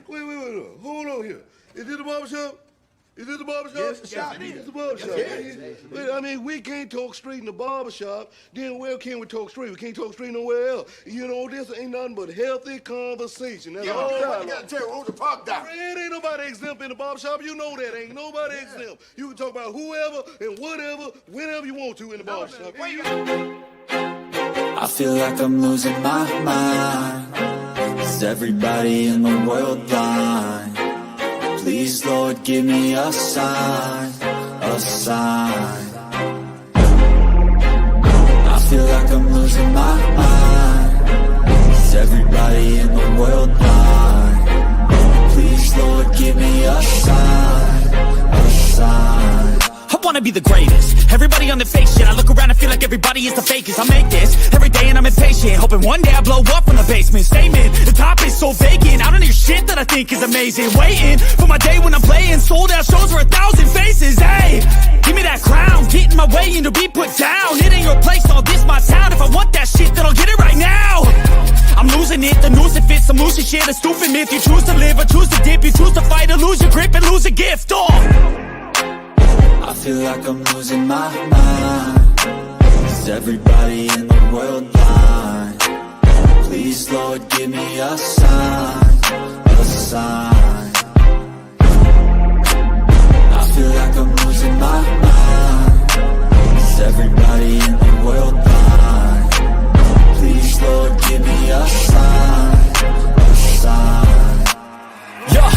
Wait. Hold on here. Is this the barbershop? Is this the barbershop? Yes, it is the barbershop. Wait, I mean, we can't talk straight in the barbershop. Then where can we talk straight? We can't talk straight nowhere else. You know, this ain't nothing but healthy conversation. That's all. You gotta tell who the park down. Man, ain't nobody exempt in the barbershop. You know that. Ain't nobody exempt. You can talk about whoever and whatever, whenever you want to in the barbershop. I feel like I'm losing my mind. Is everybody in the world blind? Please, Lord, give me a sign, a sign. I feel like I'm losing my mind. Is everybody in the world blind? Please, Lord, give me a sign, a sign. I wanna be the greatest. Everybody on the fake shit. I look around and feel like everybody is the fakest. I make this every day and I'm impatient, hoping one day I blow up from the basement. Statement, the top is so vacant. I don't hear shit that I think is amazing. Waiting for my day when I'm playing sold out shows for 1,000 faces. Hey, give me that crown, get in my way and to be put down. It ain't your place, all this my town. If I want that shit, then I'll get it right now. I'm losing it, the noose it fits. I'm losing shit, a stupid myth. You choose to live or choose to dip. You choose to fight or lose your grip and lose a gift. I feel like I'm losing my mind. Is everybody in the world blind? Please, Lord, give me a sign, a sign. I feel like I'm losing my mind. Is everybody in the world blind? Please, Lord, give me a sign, a sign. Yeah.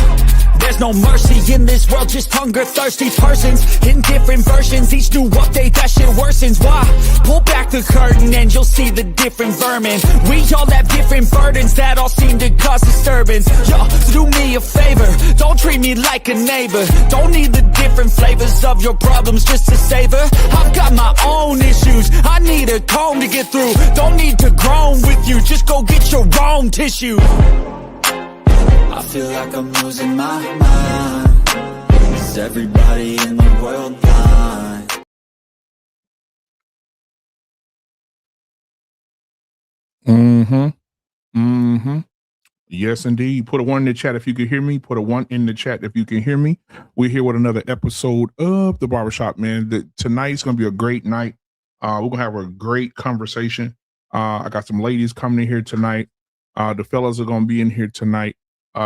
There's no mercy in this world, just hunger-thirsty persons in different versions. Each new update, that shit worsens. Why? Pull back the curtain and you'll see the different vermin. We all have different burdens that all seem to cause disturbance. Yo, so do me a favor, don't treat me like a neighbor. Don't need the different flavors of your problems just to savor. I've got my own issues, I need a comb to get through. Don't need to groan with you, just go get your own tissue. I feel like I'm losing my mind. Is everybody in the world blind? Yes, indeed. Put a 1 in the chat if you can hear me. Put a 1 in the chat if you can hear me. We're here with another episode of The Barbershop, man. Tonight's going to be a great night. We're going to have a great conversation. I got some ladies coming in here tonight. The fellas are going to be in here tonight.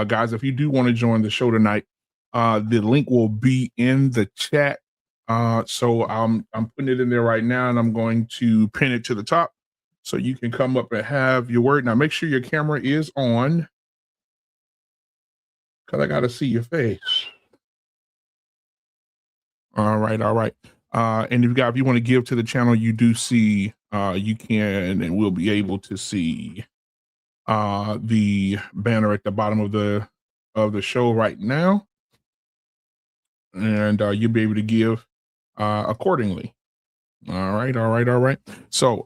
Guys, if you do want to join the show tonight, the link will be in the chat. So I'm putting it in there right now, and I'm going to pin it to the top so you can come up and have your word. Now, make sure your camera is on because I got to see your face. All right. And if you want to give to the channel, you do see, you can and will be able to see the banner at the bottom of the show right now, and you'll be able to give accordingly. All right. So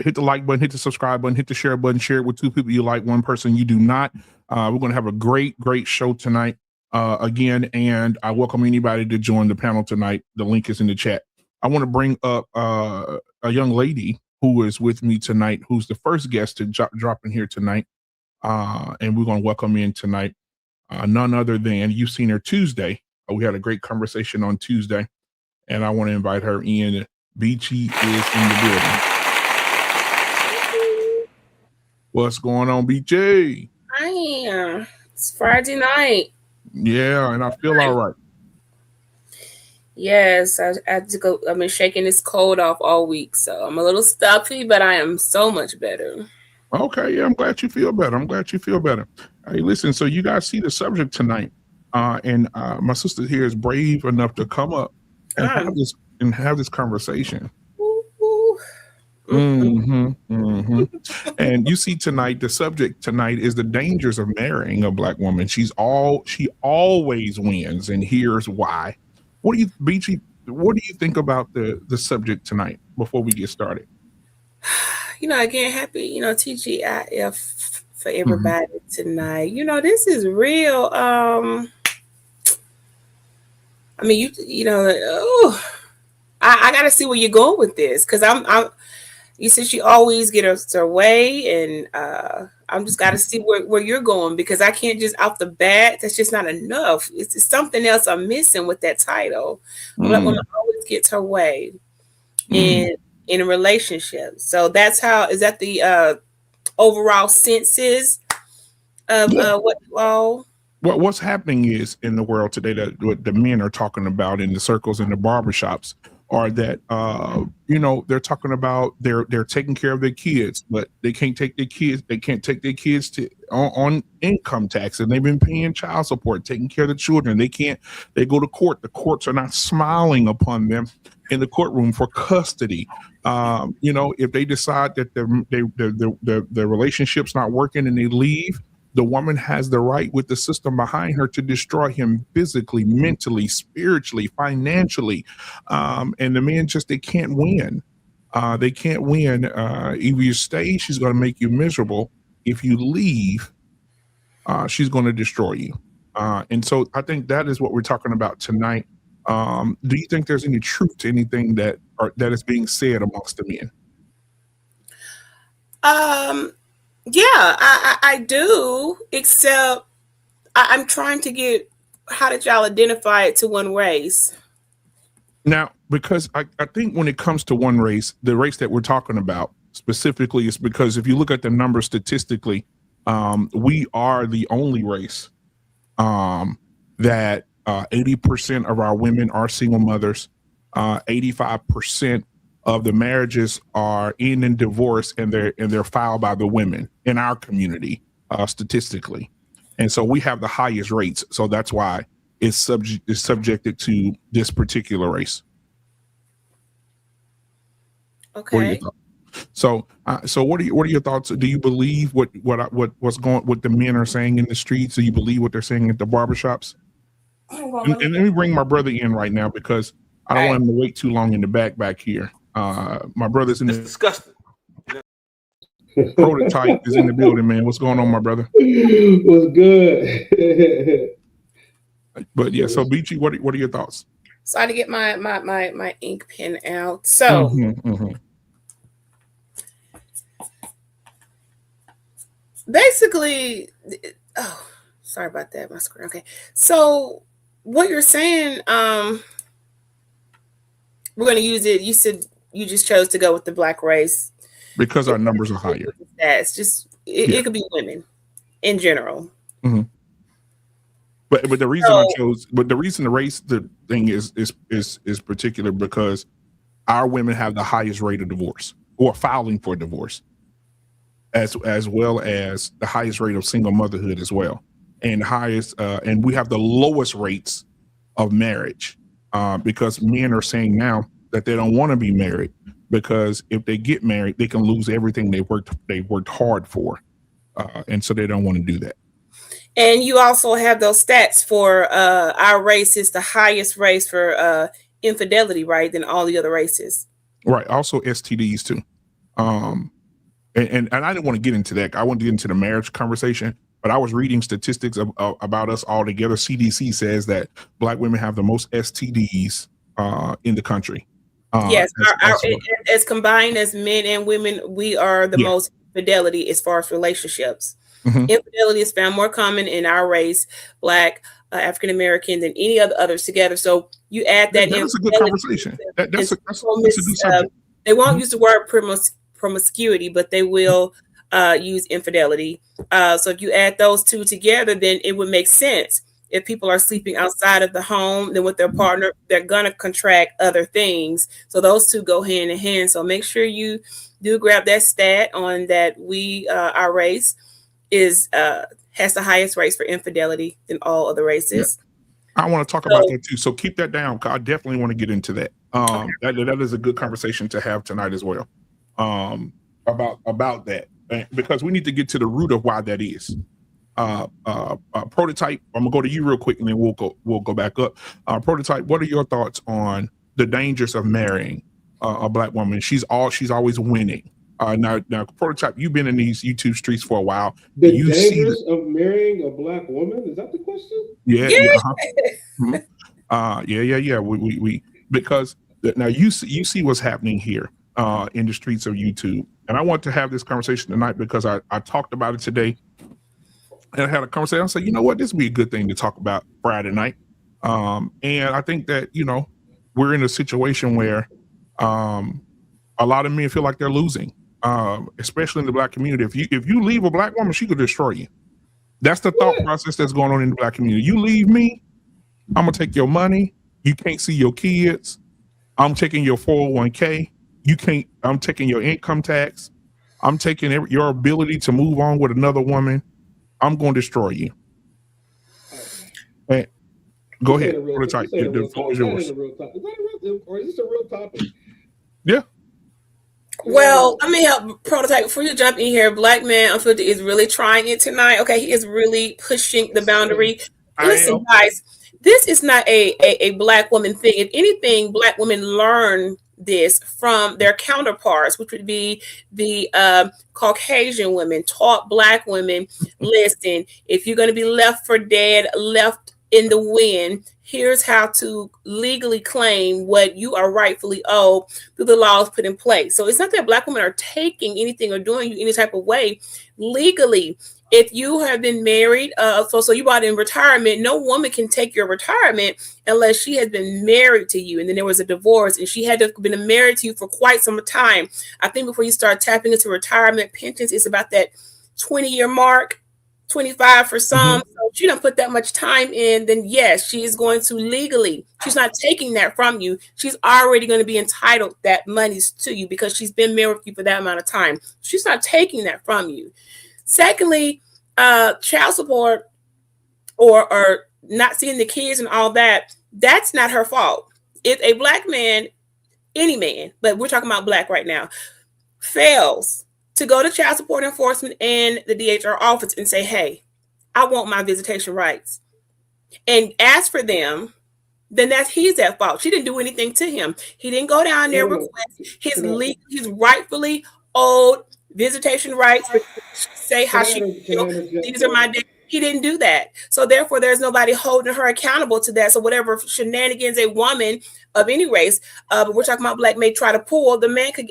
hit the like button, hit the subscribe button, hit the share button, share it with 2 people you like, 1 person you do not. We're going to have a great show tonight again, and I welcome anybody to join the panel tonight. The link is in the chat. I want to bring up a young lady who is with me tonight, who's the first guest to drop in here tonight. And we're going to welcome in tonight, none other than, you've seen her Tuesday. We had a great conversation on Tuesday, and I want to invite her in. Beachy is in the building. What's going on, Beachy? Hi, it's Friday night. Yeah, and I feel all right. Yes, I had to go. I've been shaking this cold off all week, so I'm a little stuffy, but I am so much better. Okay, yeah, I'm glad you feel better. Hey, listen, so you guys see the subject tonight, and my sister here is brave enough to come up and have this conversation. And you see tonight, the subject tonight is the dangers of marrying a Black woman. She always wins, and here's why. What do you think about the subject tonight before we get started? Again, happy, TGIF for everybody tonight. This is real. I got to see where you're going with this, because I'm You said she always gets her way, and I'm just got to see where you're going, because I can't just off the bat. That's just not enough. It's something else I'm missing with that title. Black woman always gets her way in a relationship. So that's how, is that the overall senses of what all? What's happening is in the world today, that what the men are talking about in the circles in the barbershops are that they're talking about they're taking care of their kids, but they can't take their kids to on income tax, and they've been paying child support, taking care of the children. They go to court. The courts are not smiling upon them in the courtroom for custody. If they decide that the relationship's not working and they leave, the woman has the right with the system behind her to destroy him physically, mentally, spiritually, financially. And the men they can't win. They can't win. If you stay, she's going to make you miserable. If you leave, she's going to destroy you. And so I think that is what we're talking about tonight. Do you think there's any truth to anything that is being said amongst the men? Yeah, I do, except I'm trying to get, how did y'all identify it to one race? Now, because I think when it comes to one race, the race that we're talking about specifically is because if you look at the numbers statistically, we are the only race that 80% of our women are single mothers, 85% of the marriages are in divorce, and they're filed by the women in our community statistically, and so we have the highest rates. So that's why it's subjected to this particular race. Okay. So what are your thoughts? Do you believe what the men are saying in the streets? Do you believe what they're saying at the barbershops? And let me bring my brother in right now, because I don't want him to wait too long in the back here. My brother's in the disgusting. Prototype is in the building, man. What's going on, my brother? What's good? But yeah, so BG, what are your thoughts? So I had to get my ink pen out. So basically, sorry about that, my screen. Okay, so what you're saying, we're going to use it. You said you just chose to go with the black race because our numbers are higher. That's just it could be women in general. Mm-hmm. But the reason I chose, the race, the thing is particular because our women have the highest rate of divorce or filing for divorce, as well as the highest rate of single motherhood as well, and highest and we have the lowest rates of marriage because men are saying now that they don't want to be married, because if they get married, they can lose everything they worked hard for, and so they don't want to do that. And you also have those stats for our race is the highest race for infidelity, right, than all the other races. Right. Also STDs too. And I didn't want to get into that. I want to get into the marriage conversation, but I was reading statistics about us all together. CDC says that Black women have the most STDs in the country. Yes, as combined as men and women, we are the most infidelity as far as relationships. Mm-hmm. Infidelity is found more common in our race, Black, African American, than any others together. So you add that. That's a good conversation. That's a good subject. They won't use the word promiscuity, but they will use infidelity. So if you add those two together, then it would make sense. If people are sleeping outside of the home, then with their partner, they're gonna contract other things. So those two go hand in hand. So make sure you do grab that stat on that. Our race has the highest rates for infidelity than all other races. Yeah. I want to talk about that too. So keep that down, because I definitely want to get into that. That is a good conversation to have tonight as well. About that, because we need to get to the root of why that is. Prototype, I'm gonna go to you real quick and then we'll go back up. Prototype, what are your thoughts on the dangers of marrying a Black woman? She's always winning. Now, Prototype, you've been in these YouTube streets for a while. The dangers of marrying a Black woman? Is that the question? Yeah. Yeah. We because now you see what's happening here. in the streets of YouTube. And I want to have this conversation tonight because I talked about it today. And I had a conversation. I said, you know what, this would be a good thing to talk about Friday night. And I think that, you know, we're in a situation where a lot of men feel like they're losing, especially in the Black community. If you leave a Black woman, she could destroy you. That's the thought process that's going on in the Black community. You leave me, I'm gonna take your money. You can't see your kids. I'm taking your 401k. I'm taking your income tax. I'm taking your ability to move on with another woman. I'm going to destroy you. And go ahead. Prototype. The floor is yours. Or is this a real topic? Yeah. Well, let me help Prototype before you jump in here. Black Man Unfiltered is really trying it tonight. Okay, he is really pushing the boundary. Listen, guys, this is not a Black woman thing. If anything, Black women learn this from their counterparts, which would be the Caucasian women, taught Black women, listen, if you're going to be left for dead, left in the wind, here's how to legally claim what you are rightfully owed through the laws put in place. So it's not that Black women are taking anything or doing you any type of way legally. If you have been married, so you bought in retirement, no woman can take your retirement unless she has been married to you. And then there was a divorce and she had to have been married to you for quite some time. I think before you start tapping into retirement pensions, it's about that 20-year mark, 25 for some. So if she don't put that much time in, then yes, she is going to legally, she's not taking that from you. She's already going to be entitled that money's to you because she's been married with you for that amount of time. She's not taking that from you. Secondly, child support or not seeing the kids and all that, that's not her fault. If a Black man, any man, but we're talking about Black right now, fails to go to child support enforcement and the DHR office and say, hey, I want my visitation rights, and ask for them, then he's at fault. She didn't do anything to him. He didn't go down there request his rightfully owed visitation rights, say how she feels. These are my days. He didn't do that. So therefore, there's nobody holding her accountable to that. So whatever shenanigans a woman of any race, but we're talking about Black, may try to pull, the man could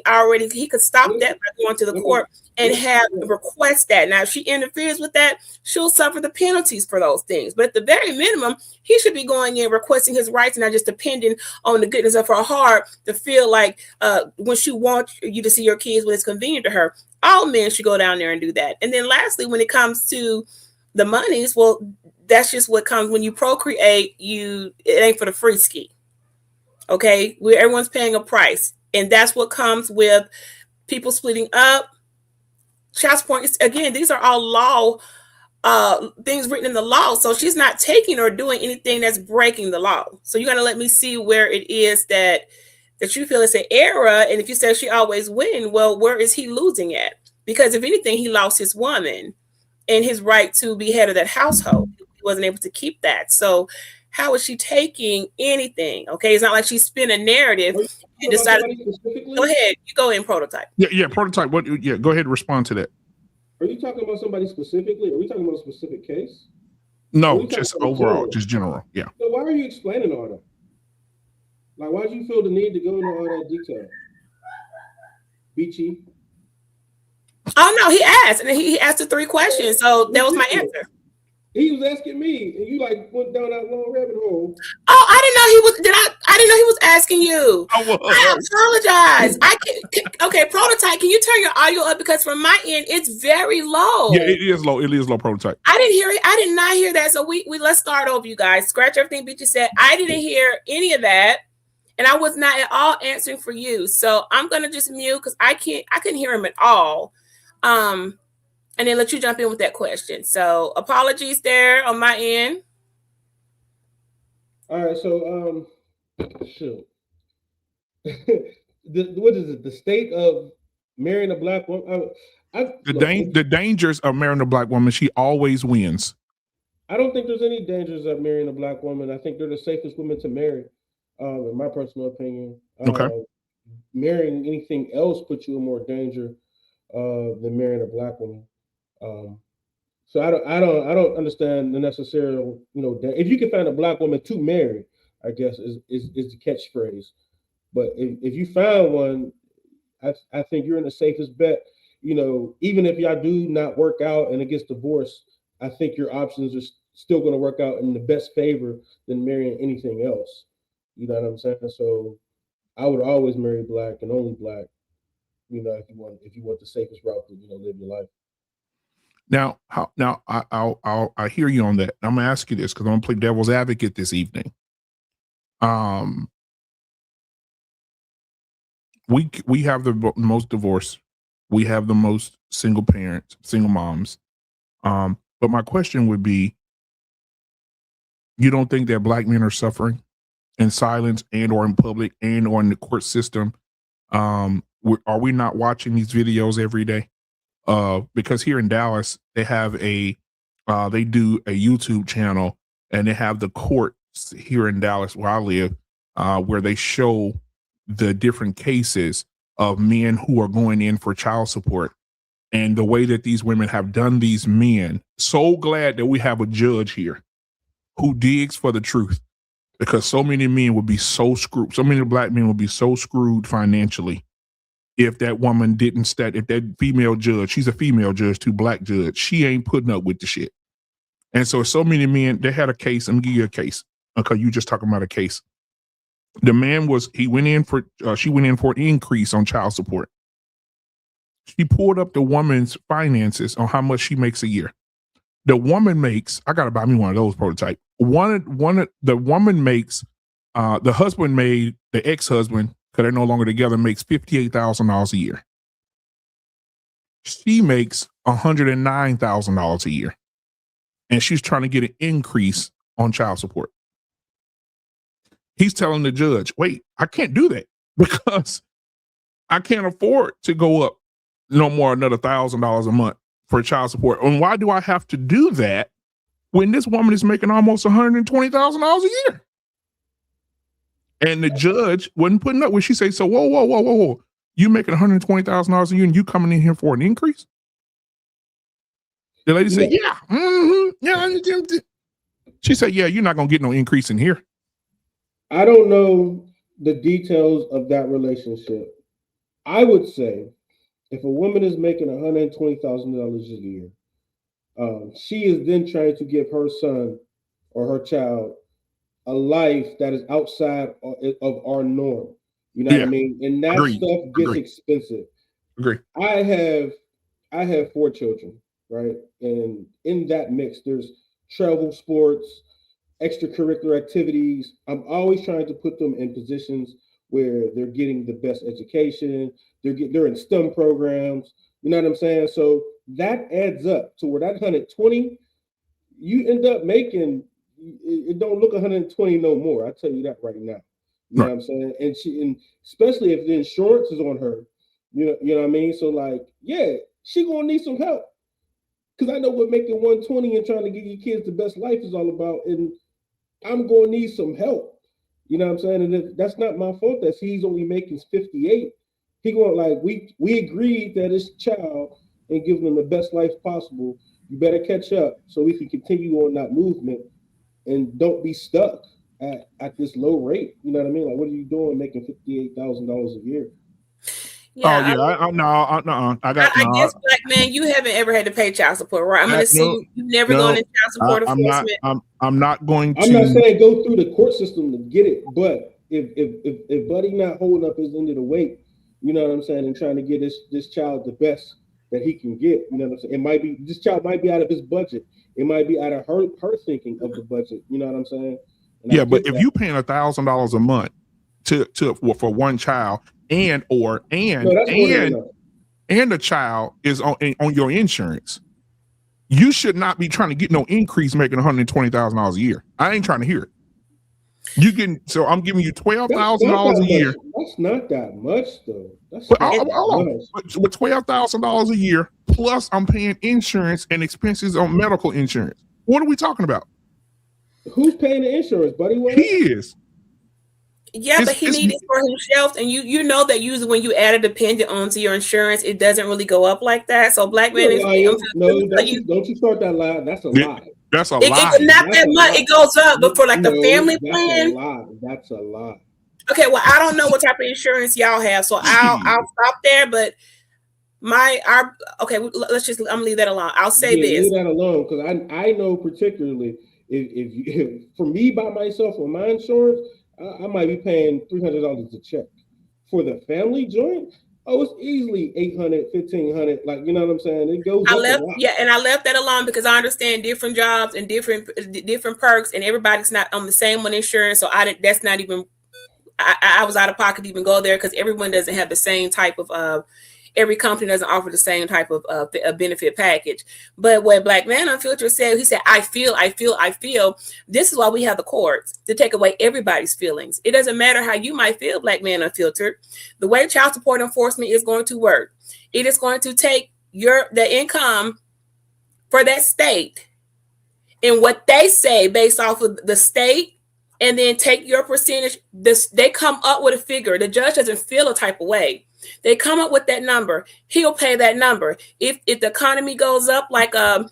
stop that by going to the court and request that. Now, if she interferes with that, she'll suffer the penalties for those things. But at the very minimum, he should be going in requesting his rights and not just depending on the goodness of her heart to feel like when she wants you to see your kids when it's convenient to her. All men should go down there and do that. And then lastly, when it comes to the monies, well, that's just what comes when you procreate. It ain't for the free ski. Okay, everyone's paying a price, and that's what comes with people splitting up. Child support, again, these are all law things written in the law. So she's not taking or doing anything that's breaking the law. So you got to let me see where it is that you feel it's an error. And if you say she always win, well, where is he losing at? Because if anything, he lost his woman and his right to be head of that household. He wasn't able to keep that. So how is she taking anything? Okay, it's not like she spin a narrative and decided. Go ahead, you go in Prototype. Yeah, Prototype. What? Yeah, go ahead and respond to that. Are you talking about somebody specifically? Are we talking about a specific case? No, just overall, just general. Yeah. So why are you explaining all that? Like, why do you feel the need to go into all that detail? Beachy. Oh no, he asked, and he asked the 3 questions, so that was my answer. He was asking me, and you like went down that long rabbit hole. Oh, I didn't know he was. I didn't know he was asking you. I apologize. Okay, Prototype. Can you turn your audio up because from my end it's very low. Yeah, it is low. It is low, Prototype. I didn't hear it. I did not hear that. So we let's start over, you guys. Scratch everything Beachy said. I didn't hear any of that, and I was not at all answering for you. So I'm gonna just mute because I couldn't hear him at all. And then let you jump in with that question. So apologies there on my end. All right, so shoot. What is it? The state of marrying a Black woman? The dangers of marrying a Black woman, she always wins. I don't think there's any dangers of marrying a Black woman. I think they're the safest women to marry, in my personal opinion. Okay. Marrying anything else puts you in more danger than marrying a Black woman. So I don't understand the necessary, if you can find a Black woman to marry, I guess is the catchphrase. But if you found one, I think you're in the safest bet. You know, even if y'all do not work out and it gets divorced, I think your options are still going to work out in the best favor than marrying anything else. You know what I'm saying? So I would always marry black and only black. You know, if you want the safest route to live your life. Now, I hear you on that. I'm gonna ask you this because I'm gonna play devil's advocate this evening. We have the most divorce. We have the most single parents, single moms. But my question would be, you don't think that black men are suffering in silence and or in public and or in the court system? Are we not watching these videos every day? Because here in Dallas, they have they do a YouTube channel and they have the courts here in Dallas where I live, where they show the different cases of men who are going in for child support and the way that these women have done these men. So glad that we have a judge here who digs for the truth, because so many men would be so screwed. So many black men would be so screwed financially if that woman didn't if that female judge, she's a female judge too, black judge, she ain't putting up with the shit. And so many men, they had a case. I'm gonna give you a case because you just talking about a case. The man she went in for an increase on child support. She pulled up the woman's finances on how much she makes a year. The woman makes, I gotta buy me one of those prototype. The woman makes, the husband made, the ex-husband, because they're no longer together, makes $58,000 a year. She makes $109,000 a year. And she's trying to get an increase on child support. He's telling the judge, wait, I can't do that because I can't afford to go up no more another $1,000 a month for child support. And why do I have to do that when this woman is making almost $120,000 a year? And the judge wasn't putting up when she say, so whoa. You making $120,000 a year and you coming in here for an increase? The lady said, yeah. Yeah. She said, yeah, you're not going to get no increase in here. I don't know the details of that relationship. I would say if a woman is making $120,000 a year, she is then trying to give her son or her child a life that is outside of our norm. You know what I mean? And that stuff gets expensive. Agree. I have 4 children, right? And in that mix, there's travel, sports, extracurricular activities. I'm always trying to put them in positions where they're getting the best education. They're in STEM programs. You know what I'm saying? So that adds up to where that 120, you end up making, it don't look 120 no more. I tell you that right now. You know what I'm saying? And especially if the insurance is on her, you know what I mean? So like, yeah, she gonna need some help. Cause I know what making 120 and trying to give your kids the best life is all about. And I'm gonna need some help. You know what I'm saying? And that's not my fault that he's only making 58. He going like, we agreed that his child and give them the best life possible. You better catch up so we can continue on that movement and don't be stuck at this low rate. You know what I mean? Like, what are you doing making $58,000 a year? Yeah, I guess, black man, you haven't ever had to pay child support, right? I'm going to assume you've never gone in child support enforcement. I'm not going to. I'm not saying go through the court system to get it, but if Buddy not holding up his end of the weight, you know what I'm saying, and trying to get this child the best that he can get, you know what I'm saying? It might be, this child might be out of his budget. It might be out of her thinking of the budget. You know what I'm saying? And but if you paying $1,000 a month for one child, and the child is on your insurance, you should not be trying to get no increase making $120,000 a year. I ain't trying to hear it. So I'm giving you $12,000 a year. That's not that much though. That's with $12,000 a year, plus I'm paying insurance and expenses on medical insurance. What are we talking about? Who's paying the insurance, Buddy? He is. Yeah, but he needs it for himself, and you know that usually when you add a dependent onto your insurance, it doesn't really go up like that. So black men, don't you start that lie. That's a lie. That's a lie. It's not that much. It goes up, but for like the family plan, that's a lie. Okay, well, I don't know what type of insurance y'all have, so I'll stop there. But okay, let's just, I'm gonna leave that alone. I'll say this. Leave that alone, because I know particularly if for me by myself on my insurance, I might be paying $300 a check. For the family joint, it's easily $800, $1,500. Like, you know what I'm saying? It goes up a lot. Yeah, and I left that alone because I understand different jobs and different perks, and everybody's not on the same one insurance. So that's not even. I was out of pocket to even go there because everyone doesn't have the same type of. Every company doesn't offer the same type of benefit package. But what Black Man Unfiltered said, he said, I feel. This is why we have the courts, to take away everybody's feelings. It doesn't matter how you might feel, Black Man Unfiltered. The way child support enforcement is going to work, it is going to take the income for that state and what they say based off of the state, and then take your percentage. They come up with a figure. The judge doesn't feel a type of way. They come up with that number. He'll pay that number. If the economy goes up, like I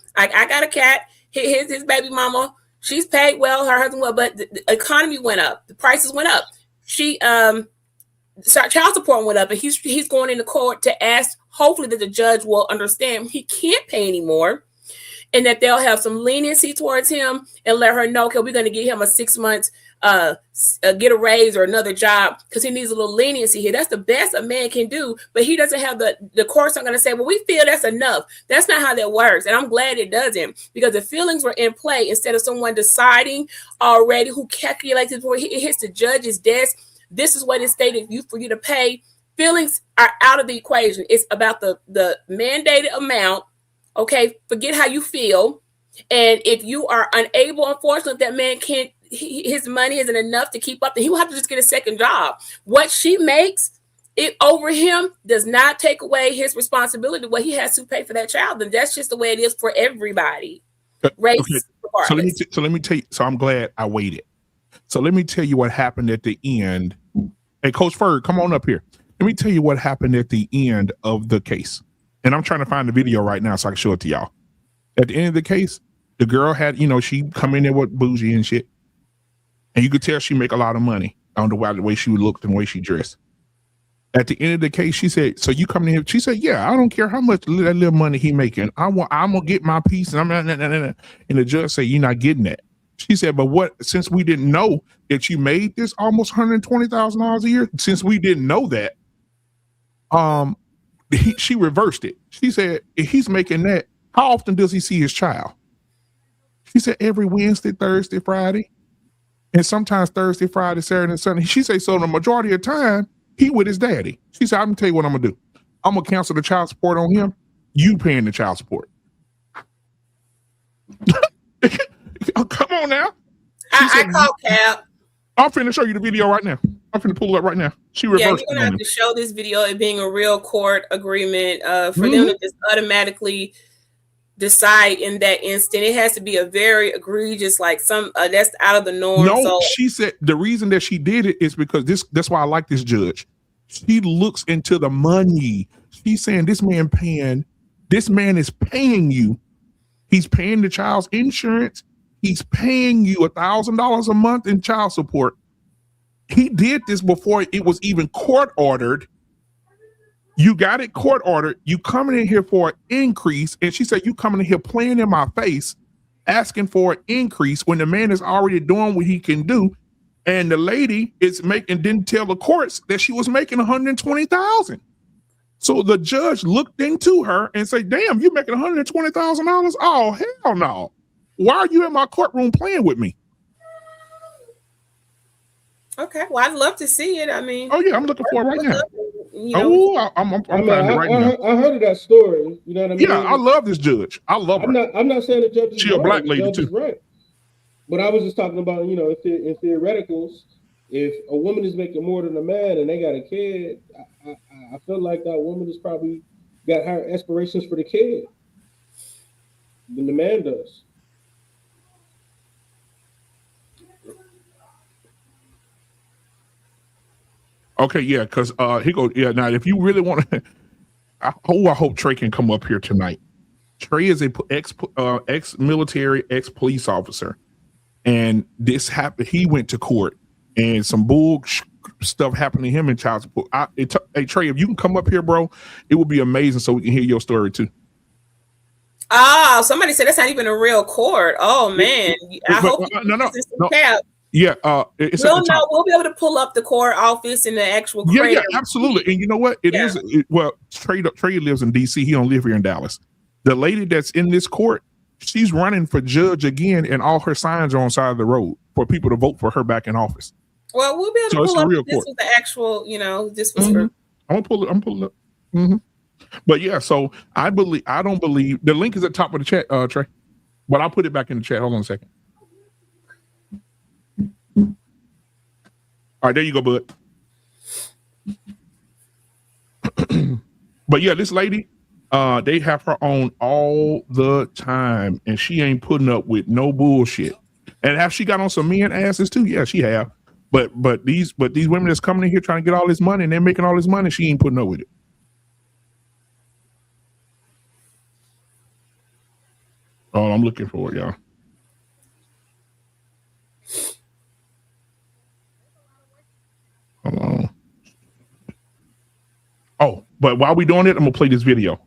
got a cat, his baby mama, she's paid well, her husband well, but the economy went up, the prices went up. Child support went up, and he's going into court to ask, hopefully that the judge will understand he can't pay anymore, and that they'll have some leniency towards him and let her know, okay, we're going to give him a 6 months get a raise or another job because he needs a little leniency here. That's the best a man can do, but he doesn't have the courts are going to say, well, we feel that's enough. That's not how that works, and I'm glad it doesn't, because the feelings were in play instead of someone deciding already who calculates it before it hits the judge's desk. This is what is stated for you to pay. Feelings are out of the equation. It's about the mandated amount. Okay, forget how you feel. And if you are unable, unfortunately, that man can't, his money isn't enough to keep up, then he will have to just get a second job. What she makes it over him does not take away his responsibility, what he has to pay for that child. And that's just the way it is for everybody. Race, okay. So let me tell you. So I'm glad I waited. So let me tell you what happened at the end. Hey, Coach Ferg, come on up here. Let me tell you what happened at the end of the case. And I'm trying to find the video right now so I can show it to y'all. At the end of the case, the girl had, she come in there with bougie and shit. And you could tell she make a lot of money on the way she looked and the way she dressed. At the end of the case, she said, so you coming in here? She said, yeah, I don't care how much that little money he making. I'm going to get my piece. And and the judge said, you're not getting that. She said, but since we didn't know that you made this almost $120,000 a year, since we didn't know that, she reversed it. She said, if he's making that, how often does he see his child? She said, every Wednesday, Thursday, Friday, and sometimes Thursday, Friday, Saturday, and Sunday. She said, so the majority of the time, he with his daddy. She said, I'm going to tell you what I'm going to do. I'm going to cancel the child support on him. You paying the child support. Oh, come on now. I call Cap. I'm finna show you the video right now. I'm finna pull it up right now. She reversed. Yeah, you're gonna have to show this video, it being a real court agreement for them to just automatically decide in that instant. It has to be a very egregious, like that's out of the norm. No, so she said the reason that she did it is because that's why I like this judge. She looks into the money. She's saying this man is paying you. He's paying the child's insurance. He's paying you $1,000 a month in child support. He did this before it was even court ordered. You got it court ordered. You coming in here for an increase. And she said, you coming in here playing in my face, asking for an increase when the man is already doing what he can do. And the lady didn't tell the courts that she was making $120,000. So the judge looked into her and said, damn, you making $120,000? Oh, hell no. Why are you in my courtroom playing with me? Okay, well, I'd love to see it. I mean, oh yeah, I'm looking for it right now. I'm finding it right now. I heard of that story. You know what I mean? Yeah, I love this judge. I love her. I'm not saying the judge is she a black lady too, right? But I was just talking about, in theoreticals, if a woman is making more than a man and they got a kid, I feel like that woman has probably got higher aspirations for the kid than the man does. Okay, yeah, because he goes, yeah. Now, if you really want to, I hope Trey can come up here tonight. Trey is a ex-military, ex-police officer, and this happened. He went to court, and some bull stuff happened to him in child support. Hey Trey, if you can come up here, bro, it would be amazing so we can hear your story too. Oh, somebody said that's not even a real court. Oh man, I hope no. Yeah, it's we'll know. We'll be able to pull up the court office and the actual. Yeah, absolutely. And you know what? Trey lives in DC. He don't live here in Dallas. The lady that's in this court, she's running for judge again, and all her signs are on the side of the road for people to vote for her back in office. Well, we'll be able to pull up. This was the actual, this was her. I'm pulling up. Mm-hmm. But yeah, so I don't believe the link is at the top of the chat, Trey. But I'll put it back in the chat. Hold on a second. All right, there you go, bud. But yeah, this lady, they have her on all the time, and she ain't putting up with no bullshit. And have she got on some men asses too? Yeah, she have. But these women that's coming in here trying to get all this money and they're making all this money, she ain't putting up with it. Oh, I'm looking for it, y'all. Hold on. Oh, but while we're doing it, I'm gonna play this video.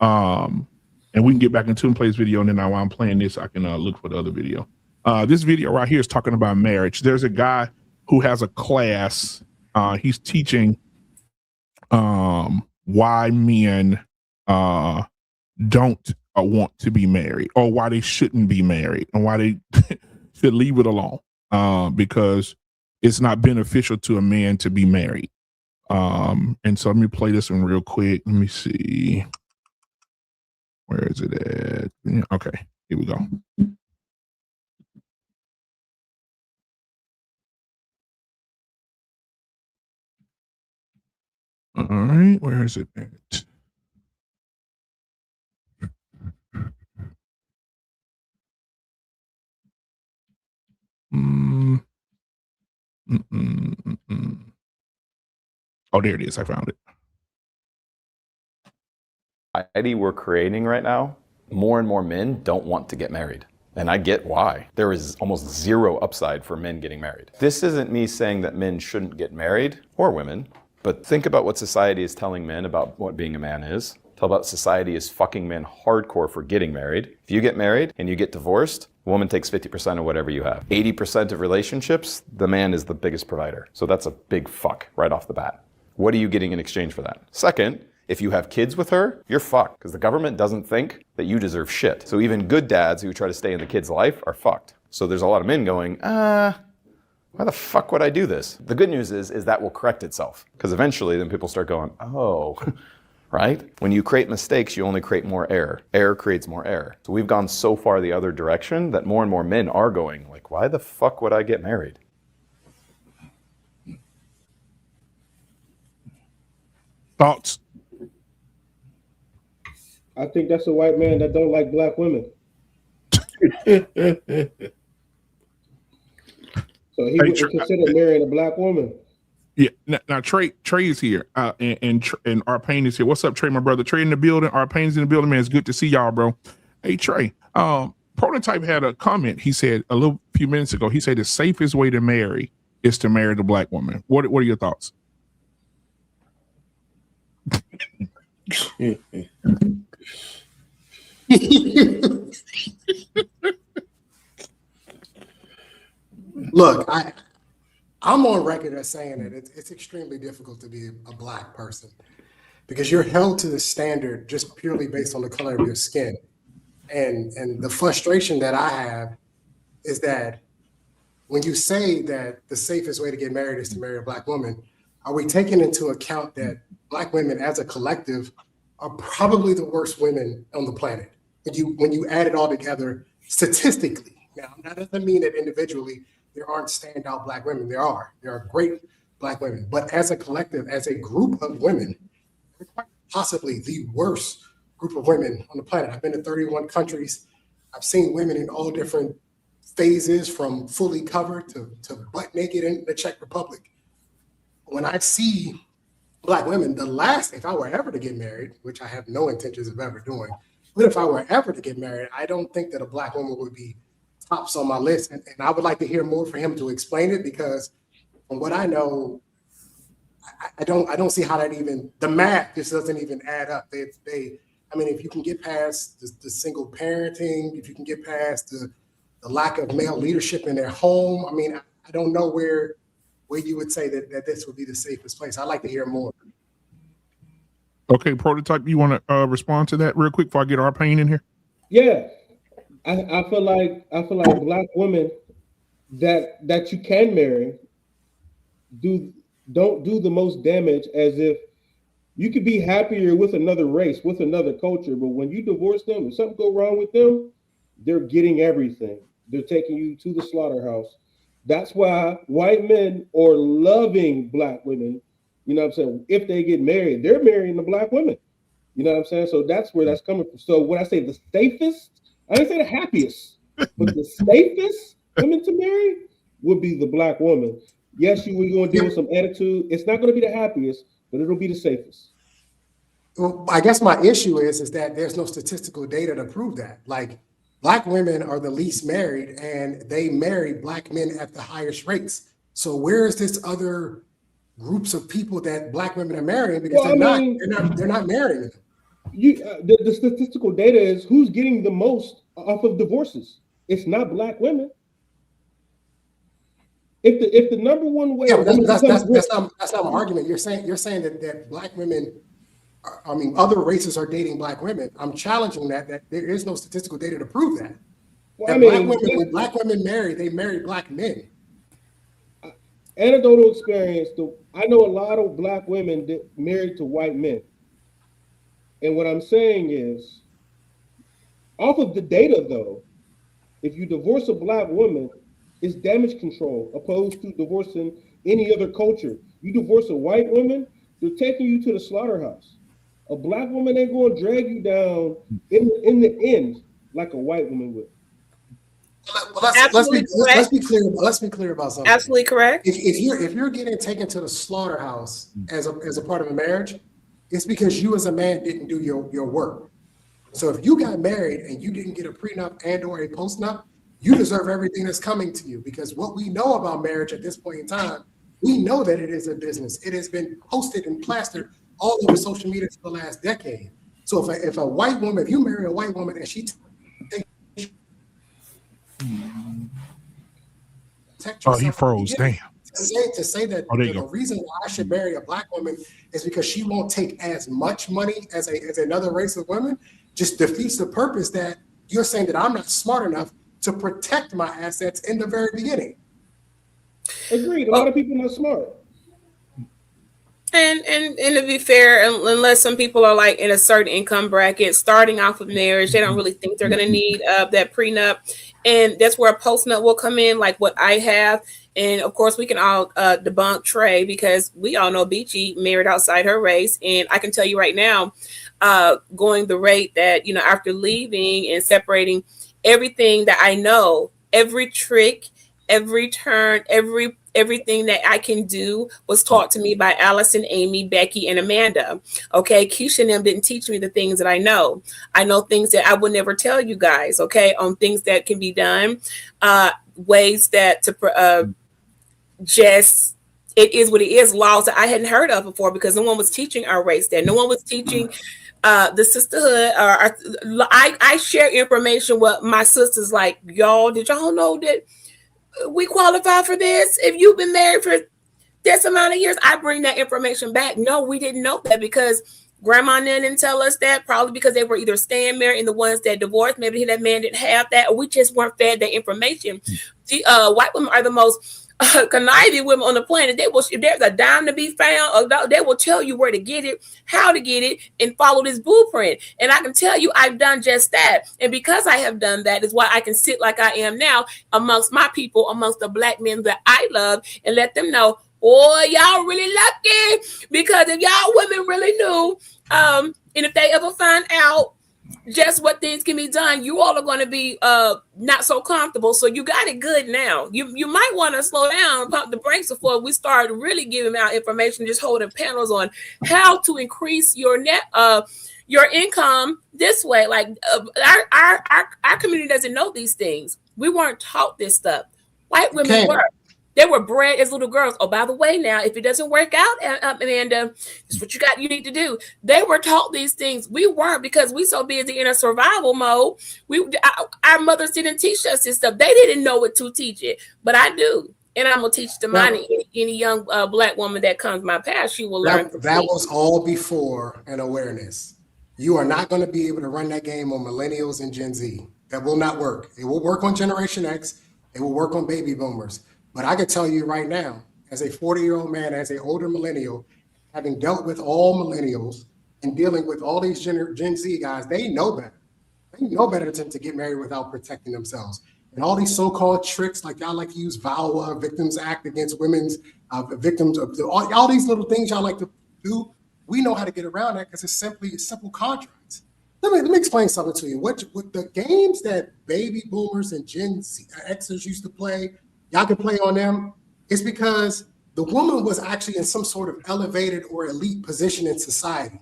And we can get back into and play this video, and then while I'm playing this, I can look for the other video. This video right here is talking about marriage. There's a guy who has a class. He's teaching why men don't want to be married, or why they shouldn't be married, and why they should leave it alone, because it's not beneficial to a man to be married. And so let me play this one real quick. Let me see. Where is it at? Okay, here we go. All right, where is it at? Oh, there it is. I found it. Society we're creating right now, more and more men don't want to get married. And I get why. There is almost zero upside for men getting married. This isn't me saying that men shouldn't get married, or women, but think about what society is telling men about what being a man is. Tell about society is fucking men hardcore for getting married. If you get married and you get divorced, a woman takes 50% of whatever you have. 80% of relationships, the man is the biggest provider. So that's a big fuck right off the bat. What are you getting in exchange for that? Second, if you have kids with her, you're fucked, because the government doesn't think that you deserve shit. So even good dads who try to stay in the kid's life are fucked. So there's a lot of men going, why the fuck would I do this? The good news is that will correct itself, because eventually then people start going, oh, right? When you create mistakes, you only create more error. Error creates more error. So we've gone so far the other direction that more and more men are going like, why the fuck would I get married? Thoughts? I think that's a white man that don't like black women. So he would consider marrying a black woman. Yeah. Now Trey is here, and Arpain is here. What's up, Trey, my brother? Trey in the building. Arpain's in the building, man. It's good to see y'all, bro. Hey, Trey. Prototype had a comment. He said a few minutes ago. He said the safest way to marry is to marry the black woman. What are your thoughts? Look, I'm on record as saying that it's extremely difficult to be a black person because you're held to the standard just purely based on the color of your skin. And the frustration that I have is that when you say that the safest way to get married is to marry a black woman, are we taking into account that black women as a collective are probably the worst women on the planet? When you add it all together statistically. Now, that doesn't mean that individually there aren't standout black women. There are great black women, but as a collective, as a group of women, they're quite possibly the worst group of women on the planet. I've been to 31 countries. I've seen women in all different phases, from fully covered to butt naked in the Czech Republic. When I see black women, if I were ever to get married, which I have no intentions of ever doing, but if I were ever to get married, I don't think that a black woman would be tops on my list. And I would like to hear more for him to explain it, because what I know, I don't see how that even, the math just doesn't even add up. I mean, if you can get past the single parenting, if you can get past the lack of male leadership in their home, I mean, I don't know where you would say that this would be the safest place. I'd like to hear more. Okay, Prototype, you want to respond to that real quick before I get our pain in here? Yeah, I feel like Black women that you can marry don't do the most damage, as if you could be happier with another race, with another culture, but when you divorce them, if something go wrong with them, they're getting everything. They're taking you to the slaughterhouse. That's why white men are loving Black women. You know what I'm saying? If they get married, they're marrying the Black women. You know what I'm saying? So that's where that's coming from. So when I say the safest, I didn't say the happiest, but the safest women to marry would be the Black woman. Yes, you're going to deal with some attitude. It's not going to be the happiest, but it'll be the safest. Well, I guess my issue is that there's no statistical data to prove that. Like, Black women are the least married, and they marry Black men at the highest rates. So where is this other groups of people that Black women are marrying? Because they're not marrying them. The statistical data is who's getting the most off of divorces. It's not Black women. If the number one way, that's not my argument. You're saying that Black women, I mean, other races are dating Black women. I'm challenging that there is no statistical data to prove that. Well, when Black women marry, they marry Black men. Anecdotal experience. I know a lot of Black women that married to white men, and what I'm saying is, off of the data though, if you divorce a Black woman, it's damage control opposed to divorcing any other culture. You divorce a white woman, they're taking you to the slaughterhouse. A Black woman ain't going to drag you down in the end like a white woman would. Well, let's be clear about something. Absolutely correct. If you're getting taken to the slaughterhouse as a part of a marriage, it's because you as a man didn't do your work. So if you got married and you didn't get a prenup and or a postnup, you deserve everything that's coming to you, because what we know about marriage at this point in time, we know that it is a business. It has been posted and plastered all over social media for the last decade. So if a white woman, if you marry a white woman and she he froze. Damn. To say that the reason why I should marry a Black woman is because she won't take as much money as another race of women just defeats the purpose that you're saying that I'm not smart enough to protect my assets in the very beginning. Agreed. A lot of people are not smart. And to be fair, unless some people are like in a certain income bracket, starting off with marriage, they don't really think they're going to need that prenup. And that's where a postnup will come in, like what I have. And of course, we can all debunk Trey, because we all know Beachy married outside her race. And I can tell you right now, going the rate that, after leaving and separating, everything that I know, every trick, every turn, everything that I can do was taught to me by Allison, Amy, Becky, and Amanda. Okay, Keisha and them didn't teach me the things that I know. I know things that I would never tell you guys, okay, on things that can be done, ways that to just, it is what it is, laws that I hadn't heard of before, because no one was teaching our race then. No one was teaching the sisterhood. I share information with my sisters, like, y'all, did y'all know that we qualify for this? If you've been married for this amount of years, I bring that information back. No, we didn't know that, because grandma and them didn't tell us that, probably because they were either staying married, and the ones that divorced, maybe that man didn't have that, or we just weren't fed that information. The white women are the most conniving women on the planet. If there's a dime to be found, they will tell you where to get it, how to get it, and follow this blueprint. And I can tell you, I've done just that. And because I have done that is why I can sit like I am now amongst my people, amongst the Black men that I love, and let them know, boy, y'all really lucky. Because if y'all women really knew, and if they ever find out just what things can be done, you all are going to be not so comfortable. So you got it good now. You might want to slow down, pump the brakes before we start really giving out information, just holding panels on how to increase your net your income this way. Like our community doesn't know these things. We weren't taught this stuff. White women were. They were bred as little girls. Oh, by the way, now, if it doesn't work out, Amanda, this is what you need to do. They were taught these things. We weren't, because we so busy in a survival mode. Our mothers didn't teach us this stuff. They didn't know what to teach it, but I do. And I'm going to teach the money. Any young black woman that comes my path, she will learn. That was all before an awareness. You are not going to be able to run that game on millennials and Gen Z. That will not work. It will work on Generation X. It will work on baby boomers. But I can tell you right now, as a 40-year-old man, as an older millennial, having dealt with all millennials and dealing with all these Gen Z guys, they know better. They know better than to get married without protecting themselves. And all these so-called tricks, like y'all like to use VOWs, Victims Act against women's victims, all these little things y'all like to do, we know how to get around that because it's simple contracts. Let me explain something to you. What the games that baby boomers and Gen Xers used to play, y'all can play on them, is because the woman was actually in some sort of elevated or elite position in society.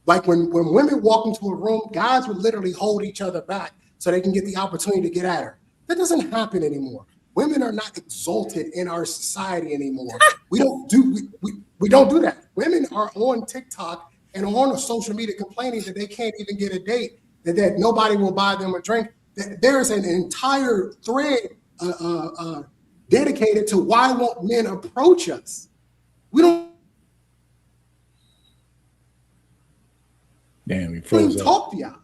Like when women walk into a room, guys would literally hold each other back so they can get the opportunity to get at her. That doesn't happen anymore. Women are not exalted in our society anymore. We don't do that. Women are on TikTok and on a social media complaining that they can't even get a date, that nobody will buy them a drink. There's an entire thread dedicated to why won't men approach us. We don't even talk to y'all.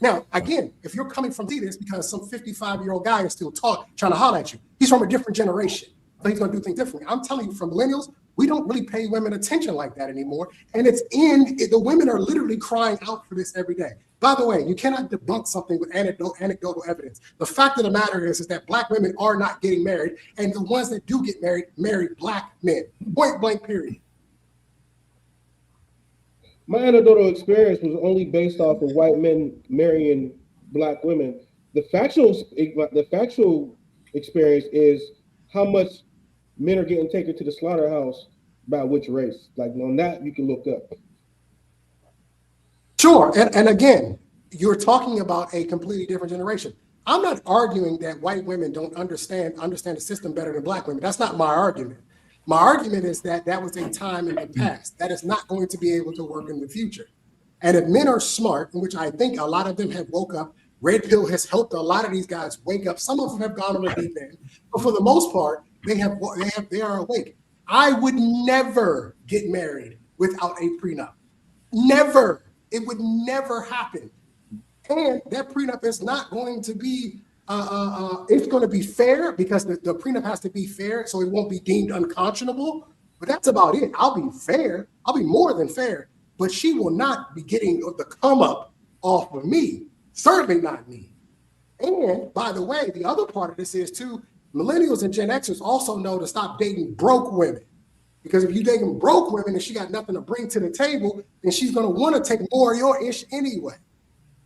Now, again, if you're coming from this because some 55-year-old guy is still trying to holler at you, he's from a different generation, so he's going to do things differently. I'm telling you, from millennials, we don't really pay women attention like that anymore. And the women are literally crying out for this every day. By the way, you cannot debunk something with anecdotal evidence. The fact of the matter is that black women are not getting married, and the ones that do get married, marry black men. Point blank, period. My anecdotal experience was only based off of white men marrying black women. The factual experience is how much men are getting taken to the slaughterhouse by which race. Like on that, you can look up. Sure, and again, you're talking about a completely different generation. I'm not arguing that white women don't understand the system better than black women. That's not my argument. My argument is that was a time in the past that is not going to be able to work in the future. And if men are smart, in which I think a lot of them have woke up, Red Pill has helped a lot of these guys wake up. Some of them have gone on the deep end, but for the most part, they are awake. I would never get married without a prenup. Never. It would never happen. And that prenup is not going to be it's going to be fair because the prenup has to be fair, so it won't be deemed unconscionable. But that's about it. I'll be fair. I'll be more than fair. But she will not be getting the come up off of me. Certainly not me. And by the way, the other part of this is too, millennials and Gen Xers also know to stop dating broke women. Because if you're dating broke women and she got nothing to bring to the table, then she's going to want to take more of your ish anyway.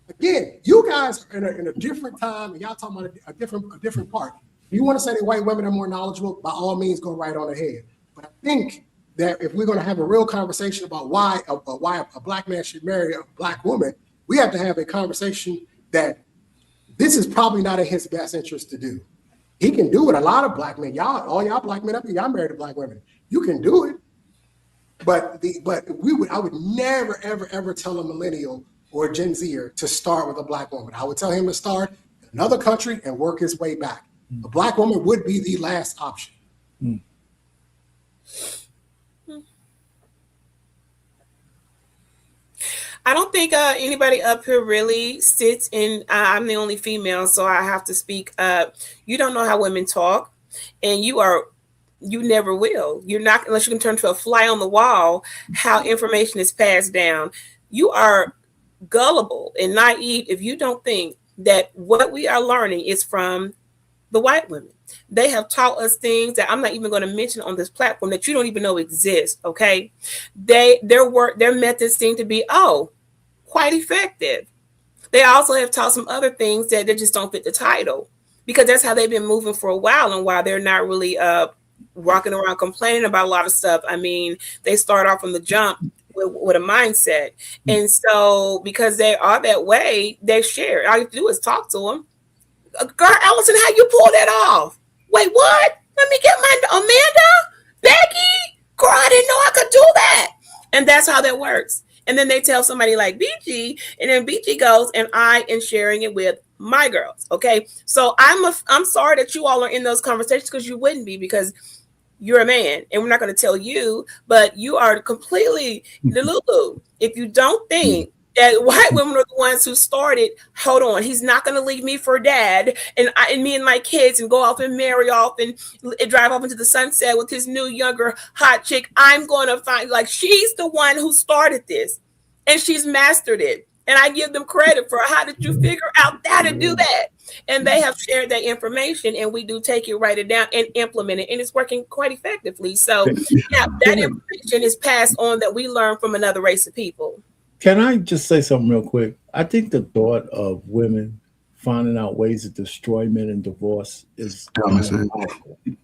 Again, you guys are in a different time, and y'all talking about a different part. If you want to say that white women are more knowledgeable, by all means, go right on ahead. But I think that if we're going to have a real conversation about why a black man should marry a black woman, we have to have a conversation that this is probably not in his best interest to do. He can do it. A lot of black men, all y'all black men up here, y'all married to black women. You can do it. But I would never, ever tell a millennial or a Gen Zer to start with a black woman. I would tell him to start in another country and work his way back. A black woman would be the last option. I don't think anybody up here really sits in, I'm the only female, so I have to speak up. You don't know how women talk, and you never will. You're not, unless you can turn to a fly on the wall, how information is passed down. You are gullible and naive if you don't think that what we are learning is from the white women. They have taught us things that I'm not even going to mention on this platform that you don't even know exist. Okay, their methods seem to be quite effective. They also have taught some other things that they just don't fit the title, because that's how they've been moving for a while, and why they're not really walking around complaining about a lot of stuff. I mean, they start off from the jump with a mindset, and so because they are that way, they share. All you have to do is talk to them. Girl, Allison, how you pull that off? Wait, what? Let me get my Amanda, Becky, girl, I didn't know I could do that. And that's how that works. And then they tell somebody like BG, and then BG goes, and I am sharing it with my girls. Okay. So I'm sorry that you all are in those conversations, because you wouldn't be, because you're a man, and we're not going to tell you, but you are completely Lulu if you don't think that white women are the ones who started. Hold on, he's not going to leave me for dad and me and my kids and go off and marry off and drive off into the sunset with his new younger hot chick. I'm going to find, like, she's the one who started this, and she's mastered it. And I give them credit for how did you figure out how to do that? And they have shared that information, and we do take it, write it down, and implement it, and it's working quite effectively. So yeah, that information is passed on that we learn from another race of people. Can I just say something real quick? I think the thought of women finding out ways to destroy men in divorce is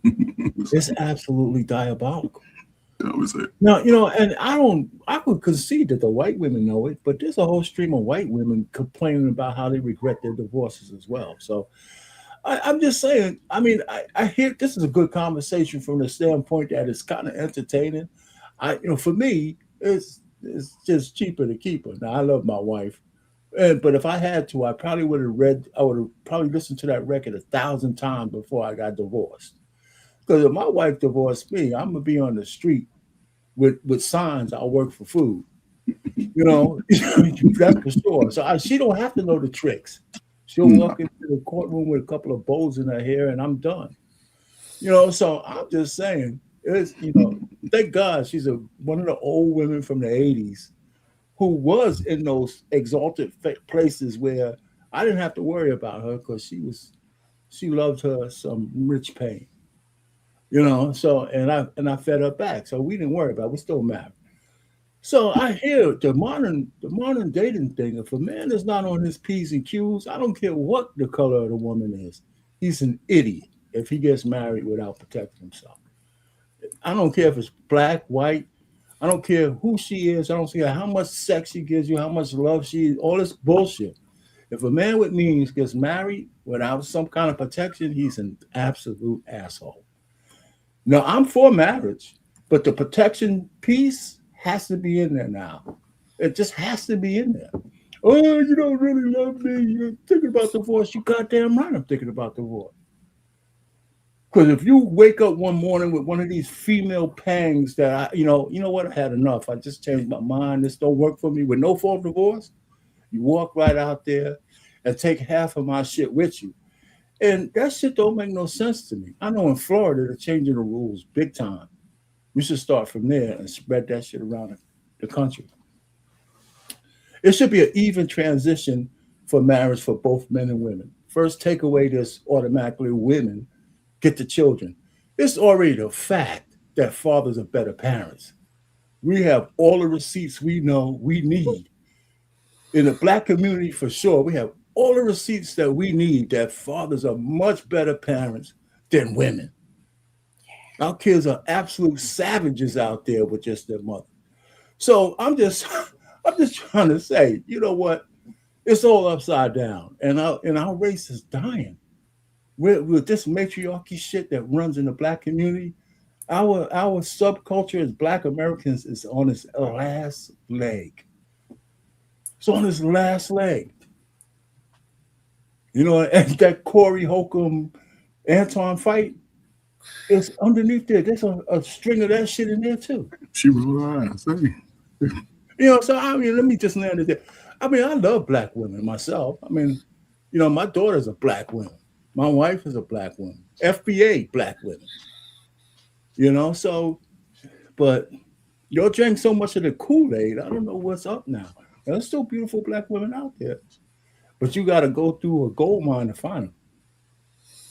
it's absolutely diabolical. That was it. Now, you know, and I would concede that the white women know it, but there's a whole stream of white women complaining about how they regret their divorces as well. So I'm just saying, I mean, I hear this is a good conversation from the standpoint that it's kind of entertaining. For me, it's just cheaper to keep her. Now, I love my wife, but if I had to, I would have probably listened to that record 1,000 times before I got divorced. Because if my wife divorced me, I'm gonna be on the street with signs, "I'll work for food." You know, that's for sure. So she don't have to know the tricks. She'll walk into the courtroom with a couple of bows in her hair, and I'm done. You know, so I'm just saying, thank God she's one of the old women from the 80s who was in those exalted places where I didn't have to worry about her, because she loved her some rich pain. You know, so and I fed her back, so we didn't worry about it. We still married. So I hear the modern dating thing. If a man is not on his P's and Q's, I don't care what the color of the woman is, he's an idiot if he gets married without protecting himself. I don't care if it's black, white. I don't care who she is. I don't care how much sex she gives you, how much love all this bullshit. If a man with means gets married without some kind of protection, he's an absolute asshole. Now, I'm for marriage, but the protection piece has to be in there now. It just has to be in there. Oh, you don't really love me. You're thinking about divorce. You goddamn right I'm thinking about divorce. Because if you wake up one morning with one of these female pangs that you know what, I had enough. I just changed my mind. This don't work for me with no fault divorce. You walk right out there and take half of my shit with you. And that shit don't make no sense to me. I know in Florida, they're changing the rules big time. We should start from there and spread that shit around the country. It should be an even transition for marriage for both men and women. First, take away this automatically women get the children. It's already a fact that fathers are better parents. We have all the receipts we know we need. In the Black community, for sure, we have all the receipts that we need that fathers are much better parents than women. Our kids are absolute savages out there with just their mother. So I'm just trying to say, you know what? It's all upside down, and our race is dying. With this matriarchy shit that runs in the Black community, our subculture as Black Americans is on its last leg. It's on its last leg. You know, and that Corey Holcomb Anton fight is underneath there. There's a string of that shit in there too. She was lying. You know, so I mean, let me just land it there. I mean, I love Black women myself. I mean, you know, my daughter's a Black woman. My wife is a Black woman. FBA Black women. You know, so, but y'all drank so much of the Kool-Aid, I don't know what's up now. There's still beautiful Black women out there. But you got to go through a gold mine to find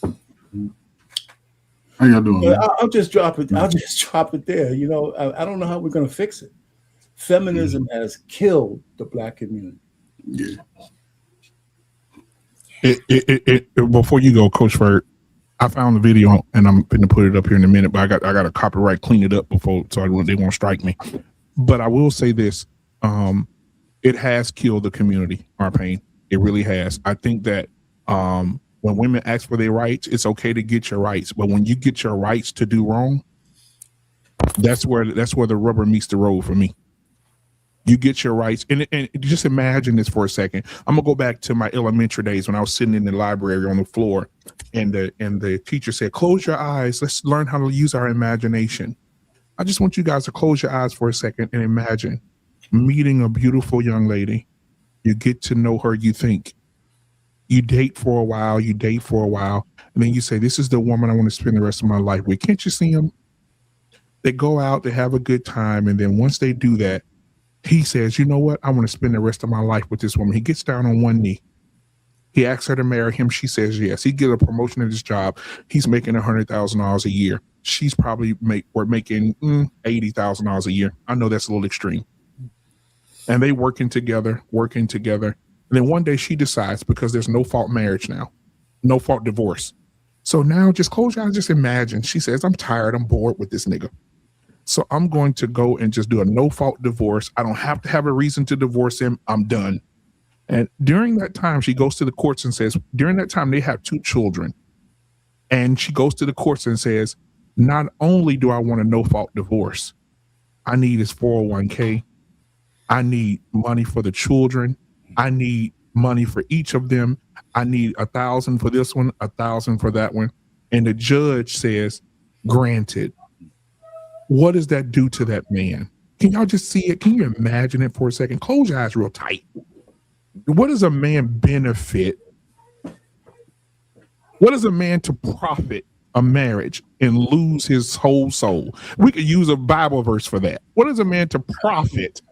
them. How y'all doing? I'll just drop it. I'll just drop it there. You know, I don't know how we're going to fix it. Feminism has killed the Black community. Yeah. Before you go, Coach Ferd, I found the video and I'm going to put it up here in a minute. But I got to copyright clean it up before they won't strike me. But I will say this: it has killed the community. Our pain. It really has. I think that when women ask for their rights, it's okay to get your rights. But when you get your rights to do wrong, that's where the rubber meets the road for me. You get your rights, and just imagine this for a second. I'm gonna go back to my elementary days when I was sitting in the library on the floor, and the teacher said, "Close your eyes. Let's learn how to use our imagination." I just want you guys to close your eyes for a second and imagine meeting a beautiful young lady. You get to know her. You think you date for a while, and then you say, "This is the woman I want to spend the rest of my life with." Can't you see them? They go out, they have a good time, and then once they do that, he says, "You know what? I want to spend the rest of my life with this woman." He gets down on one knee. He asks her to marry him. She says yes. He gets a promotion at his job. He's making $100,000 a year. She's probably making $80,000 a year. I know that's a little extreme. And they working together. And then one day she decides, because there's no fault marriage now, no fault divorce. So now just close your eyes, just imagine. She says, "I'm tired. I'm bored with this nigga. So I'm going to go and just do a no-fault divorce. I don't have to have a reason to divorce him. I'm done." And during that time, she goes to the courts and says, during that time, they have 2 children. And she goes to the courts and says, "Not only do I want a no-fault divorce, I need his 401k. I need money for the children. I need money for each of them. I need $1,000 for this one, $1,000 for that one." And the judge says, "Granted." What does that do to that man? Can y'all just see it? Can you imagine it for a second? Close your eyes real tight. What does a man benefit? What does a man to profit a marriage and lose his whole soul? We could use a Bible verse for that. What is a man to profit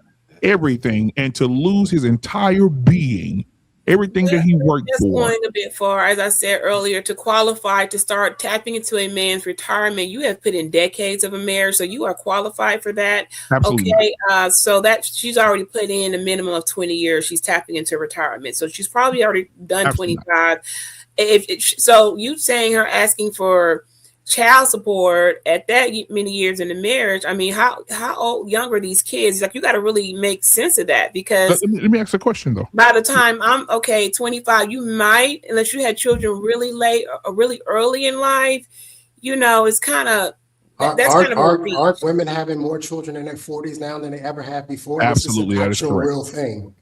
everything and to lose his entire being, everything that he worked just for? Going a bit far, as I said earlier, to qualify to start tapping into a man's retirement, you have put in decades of a marriage, so you are qualified for that. Absolutely. Okay, so that she's already put in a minimum of 20 years. She's tapping into retirement, so she's probably already done Absolutely. 25. So you saying her asking for child support at that many years in the marriage, I mean, how old young are these kids? Like, you got to really make sense of that, because Let me ask a question though. by the time I'm 25, you might, unless you had children really late or really early in life, it's kind of aren't women having more children in their 40s now than they ever had before? Absolutely, that is correct. Real thing.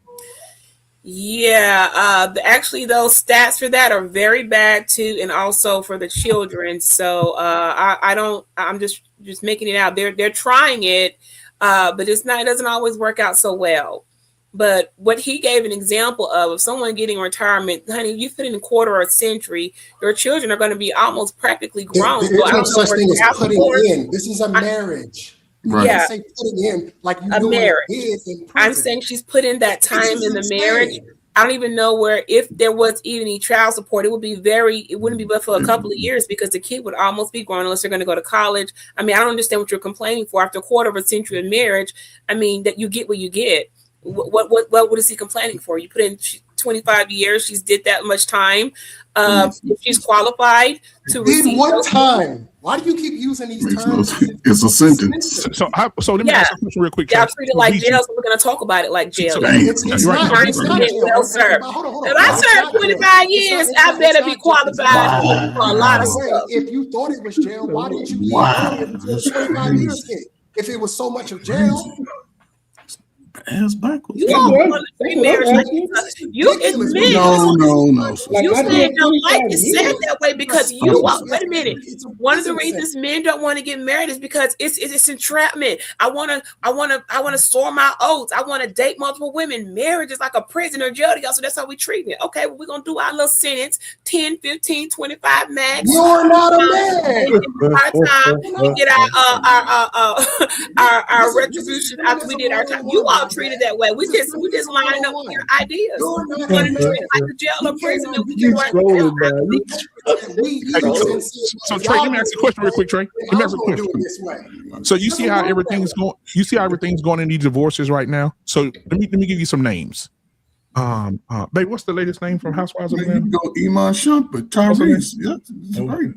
Yeah, actually, those stats for that are very bad too, and also for the children. So I'm just making it out. They're trying it, but it doesn't always work out so well. But what he gave an example of someone getting retirement, honey, you put in a quarter or a century, your children are going to be almost practically grown. There's no such thing as putting in. This is a marriage. Right. Yeah. Say putting in like you A do marriage. in I'm saying she's put in that time in the insane. marriage. I don't even know where, if there was even any child support, it wouldn't be but for a couple of years, because the kid would almost be grown unless they're going to go to college. I mean, I don't understand what you're complaining for after a quarter of a century of marriage. I mean, that you get what you get. What is he complaining for? You put in 25 years. She's did that much time. If she's qualified to receive. In what time? Why do you keep using these terms? It's a sentence. So let me ask a question real quick. Y'all treat it like jail, so we're going to talk about it like jail. It's not. Well served. If I served 25 years, I better be qualified for a lot of stuff. If you thought it was jail, why didn't you leave earlier before 25 years hit? If it was so much of jail. Ass backwards. You all want to free marriage. You admit. No. You said don't like it said that way because you are. Wait a minute. One of the reasons men don't want to get married is because it's entrapment. I want to sow my oats. I want to date multiple women. Marriage is like a prison or jail to y'all, so that's how we treat it. Okay, well, we're gonna do our little sentence, 10, 15, 25 max. You're not a man. Our time, we get our retribution after we did our time. You all treated that way. We just lining up with your ideas. We're going to treat it like a jail or prison. And we can work So Trey, let me ask you a question real quick, Trey. Let me ask you a question. So you see how everything's going? You see how everything's going in these divorces right now? So let me give you some names. Babe, what's the latest name from Housewives of Atlanta? You go Iman Shumpert, Tyrese. Yeah, right.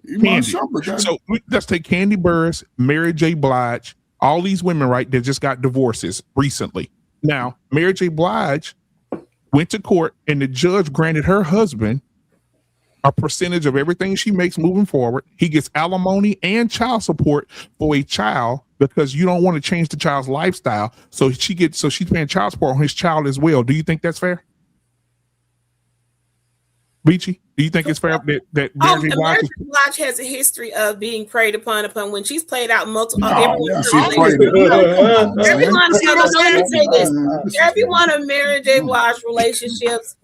Iman Shumpert. So let's take Candy Burris, Mary J. Blige. All these women, right, that just got divorces recently. Now, Mary J. Blige went to court and the judge granted her husband a percentage of everything she makes moving forward. He gets alimony and child support for a child because you don't want to change the child's lifestyle. So she's paying child support on his child as well. Do you think that's fair? Beachy, do you think it's fair that Mary J. Blige has a history of being preyed upon when she's played out multiple? Every one of Mary J. Blige's relationships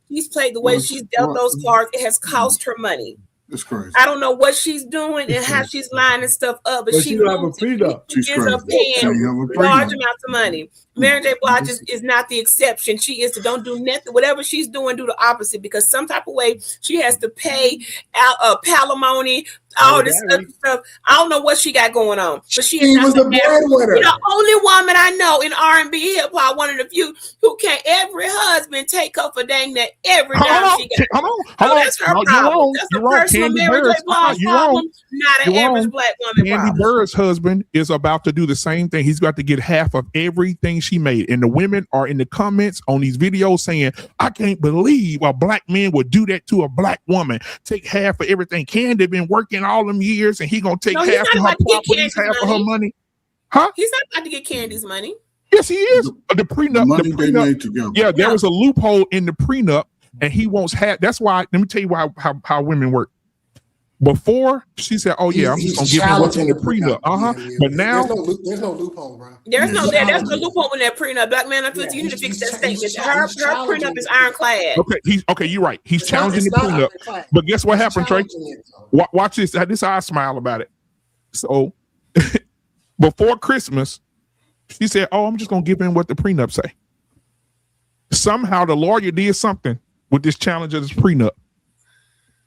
she's played the way she's dealt those cards. It has cost her money. It's crazy. I don't know what she's doing and how she's lining stuff up, but she ends up paying large amounts of money. Mary J. Blige is not the exception. She is to don't do nothing. Whatever she's doing, do the opposite, because some type of way she has to pay out palimony, all this other stuff. I don't know what she got going on, but she is not the only woman I know in R&B hip hop. One of the few who can't. Every husband take up for dang that every time she got. That's her problem. That's a personal Mary J. Blige problem, not an average black woman problem. Andy Bird's husband is about to do the same thing. He's got to get half of everything she made, and the women are in the comments on these videos saying, "I can't believe a black man would do that to a black woman. Take half of everything. Candy been working all them years, and he gonna take half of her properties, half of her money." Huh? He's not about to get Candy's money. Yes, he is. The prenup. The money they made together. Yeah, there was a loophole in the prenup, and he wants half. That's why. Let me tell you how women work. Before she said, "Oh yeah, I'm just gonna give him what's in the prenup." But now there's no loophole, bro. There's no loophole in that prenup. Black man, you need to fix that statement. Her prenup is ironclad. Okay, you're right. He's challenging the prenup. But guess what happened, Trey? Watch this. This is how I smile about it. So before Christmas, she said, "Oh, I'm just gonna give him what the prenup say." Somehow the lawyer did something with this challenge of this prenup.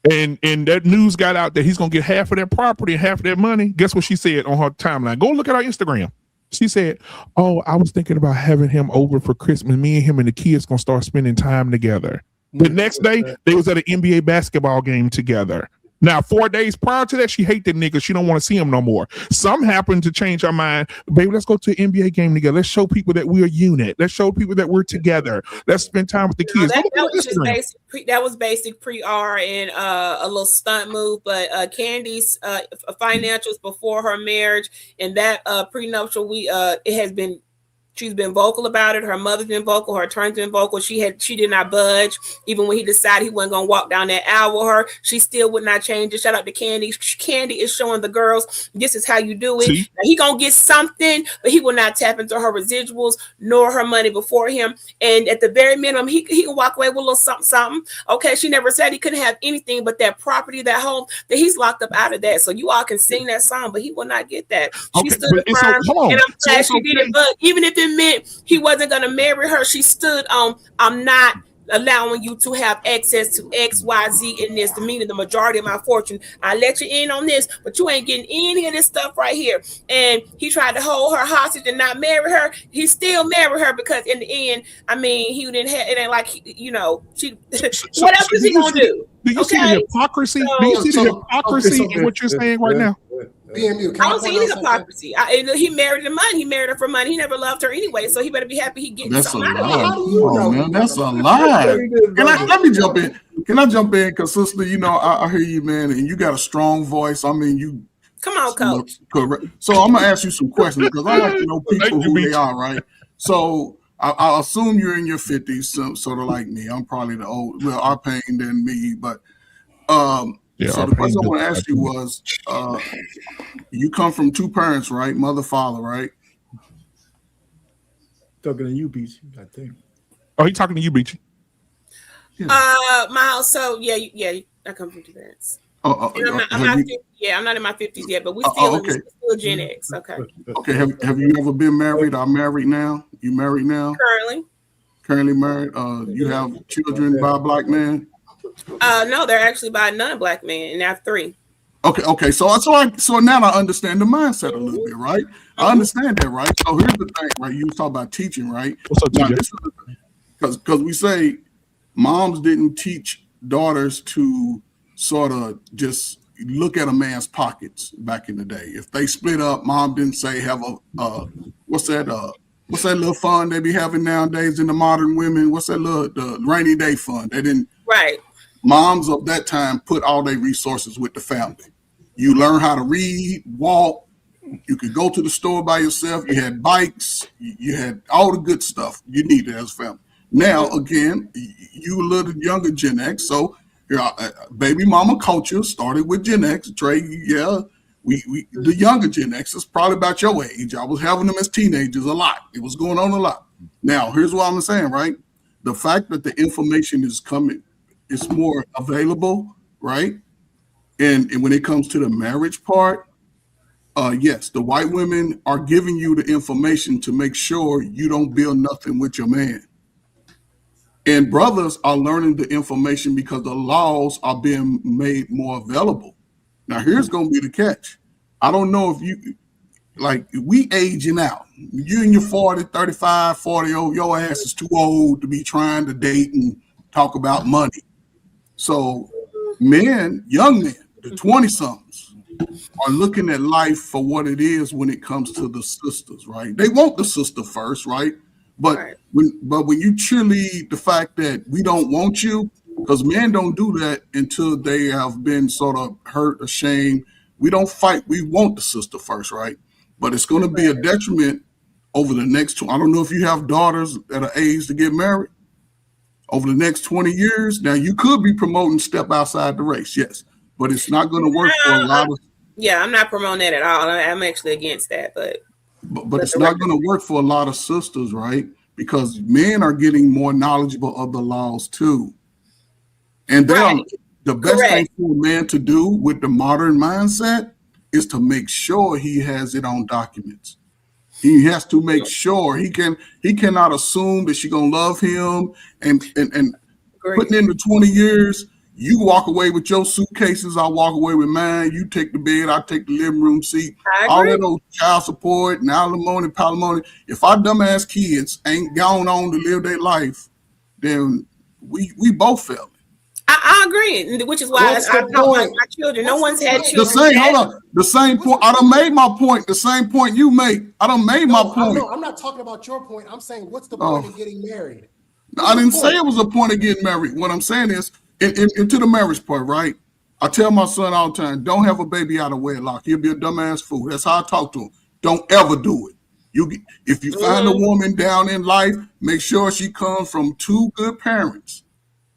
And that news got out that he's gonna get half of that property and half of that money. Guess what she said on her timeline? Go look at our Instagram. She said, "Oh, I was thinking about having him over for Christmas. Me and him and the kids gonna start spending time together." The next day, they was at an NBA basketball game together. Now, 4 days prior to that, she hate that nigga. She don't want to see him no more. Some happened to change her mind. Baby, let's go to an NBA game together. Let's show people that we're a unit. Let's show people that we're together. Let's spend time with the kids. That was basic pre-R and a little stunt move. But Candy's financials before her marriage and that prenuptial, it has been. She's been vocal about it. Her mother's been vocal. Her attorney's been vocal. She did not budge. Even when he decided he wasn't going to walk down that aisle with her, she still would not change it. Shout out to Candy. Candy is showing the girls, this is how you do it. Now, he going to get something, but he will not tap into her residuals nor her money before him. And at the very minimum, he can walk away with a little something. Okay, she never said he couldn't have anything but that property, that home, that he's locked up out of that. So you all can sing that song, but he will not get that. She stood firm, and I'm glad she did it. But even if it meant he wasn't going to marry her, she stood on, I'm not allowing you to have access to X, Y, Z in this, meaning the majority of my fortune. I let you in on this, but you ain't getting any of this stuff right here. And he tried to hold her hostage and not marry her. He still married her because in the end, I mean, he didn't have, it ain't like, she, what else is he going to do? Do you see the hypocrisy? Do you see the hypocrisy in what you're saying right now? I don't see any hypocrisy. He married the money. He married her for money. He never loved her anyway, so he better be happy he getting something out of it. Oh man, that's a lie. Let me jump in? Can I jump in? Because sister, I hear you, man, and you got a strong voice. I mean, you. Come on, coach. Correct. So I'm gonna ask you some questions because I like to know people who they are, right? So I assume you're in your 50s, sort of like me. I'm probably the old, our pain than me, but so the question I want to ask you was, you come from two parents, right? Mother, father, right? Talking to you, Beachy, I think. Oh, he's talking to you, Beachy. Miles. So yeah, I come from two parents. I'm not in my 50s yet, but we're still Gen X. Okay. Okay. Have you ever been married? Or married now? You married now? Currently married. You have children by a black man? No, they're actually by a non-black man, and I have 3. Okay. So now I understand the mindset a little bit, right? I understand that, right? So here's the thing, right? You was talking about teaching, right? What's up, TJ? Because we say moms didn't teach daughters to sort of just look at a man's pockets back in the day. If they split up, mom didn't say have a what's that little fund they be having nowadays in the modern women? What's that the rainy day fund? They didn't. Right. moms of that time put all their resources with the family. You learn how to read, walk. You could go to the store by yourself. You had bikes. You had all the good stuff you needed as a family. Now, again, you a little younger Gen X, so baby mama culture started with Gen X. Trey, yeah, we the younger Gen X is probably about your age. I was having them as teenagers a lot. It was going on a lot. Now, here's what I'm saying, right? The fact that the information is coming, it's more available, right? And when it comes to the marriage part, yes, the white women are giving you the information to make sure you don't build nothing with your man. And brothers are learning the information because the laws are being made more available. Now, here's going to be the catch. I don't know if you, like, we aging out. You in your 40, 35, 40, your ass is too old to be trying to date and talk about money. So men, young men, the 20-somethings, are looking at life for what it is when it comes to the sisters, right? They want the sister first, right? But when you cheerlead the fact that we don't want you, because men don't do that until they have been sort of hurt, ashamed. We don't fight. We want the sister first, right? But it's going to be a detriment over the next, I don't know if you have daughters at an age to get married. Over the next 20 years, now you could be promoting step outside the race, yes. But it's not going to work for a lot of. Yeah, I'm not promoting that at all. I'm actually against that, but it's not going to work for a lot of sisters, right? Because men are getting more knowledgeable of the laws too. And they are, the best thing for a man to do with the modern mindset is to make sure he has it on documents. He has to make sure he cannot assume that she's gonna love him and putting in the 20 years. You walk away with your suitcases, I walk away with mine. You take the bed, I take the living room seat. All that old child support and alimony, palimony. If our dumbass kids ain't gone on to live their life, then we both fail. I agree, which is why I don't like my children. No one's had children. The same point. I done made my point. The same point you make. I done made my point. I'm not talking about your point. I'm saying, what's the point of getting married? I didn't say it was a point of getting married. What I'm saying is, into the marriage part, right? I tell my son all the time, don't have a baby out of wedlock. He'll be a dumbass fool. That's how I talk to him. Don't ever do it. If you find a woman down in life, make sure she comes from two good parents.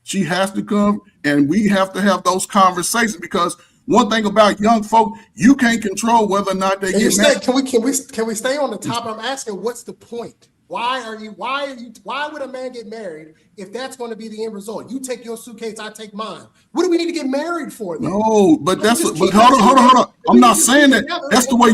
She has to come, and we have to have those conversations, because one thing about young folk, you can't control whether or not they get married. Can we stay on the topic? I'm asking, what's the point? Why would a man get married if that's going to be the end result? You take your suitcase, I take mine. What do we need to get married for then? No, but hold on. I'm not saying that. That's the way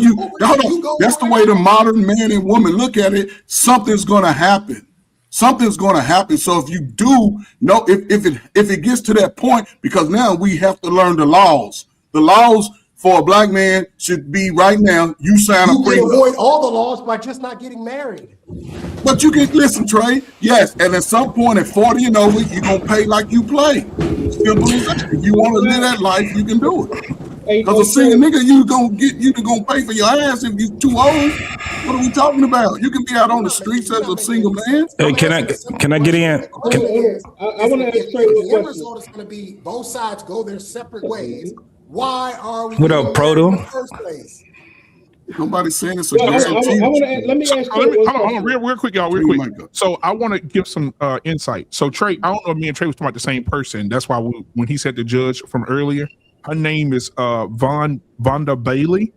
that's the way the modern man and woman look at it. Something's going to happen. Something's going to happen. So if you do know, if it gets to that point, because now we have to learn the laws. The laws for a black man should be right now. You sign a prenup. You can avoid all the laws by just not getting married. But you can listen, Trey. Yes, and at some point at 40 and over, you're gonna pay like you play. Simple as that. If you want to live that life, you can do it. Because a single nigga, you gonna pay for your ass if you too old. What are we talking about? You can be out on the streets as a single man. Hey, can I get in? I want to ask Trey the end result is going to be both sides go their separate ways. Why are we? What up, Proto? In the first place? Nobody's saying it's a guarantee. Let me ask you. Hold on, real quick, y'all, real quick. So I want to give some insight. So Trey, I don't know if me and Trey was talking about the same person. That's why when he said the judge from earlier, her name is Vonda Bailey.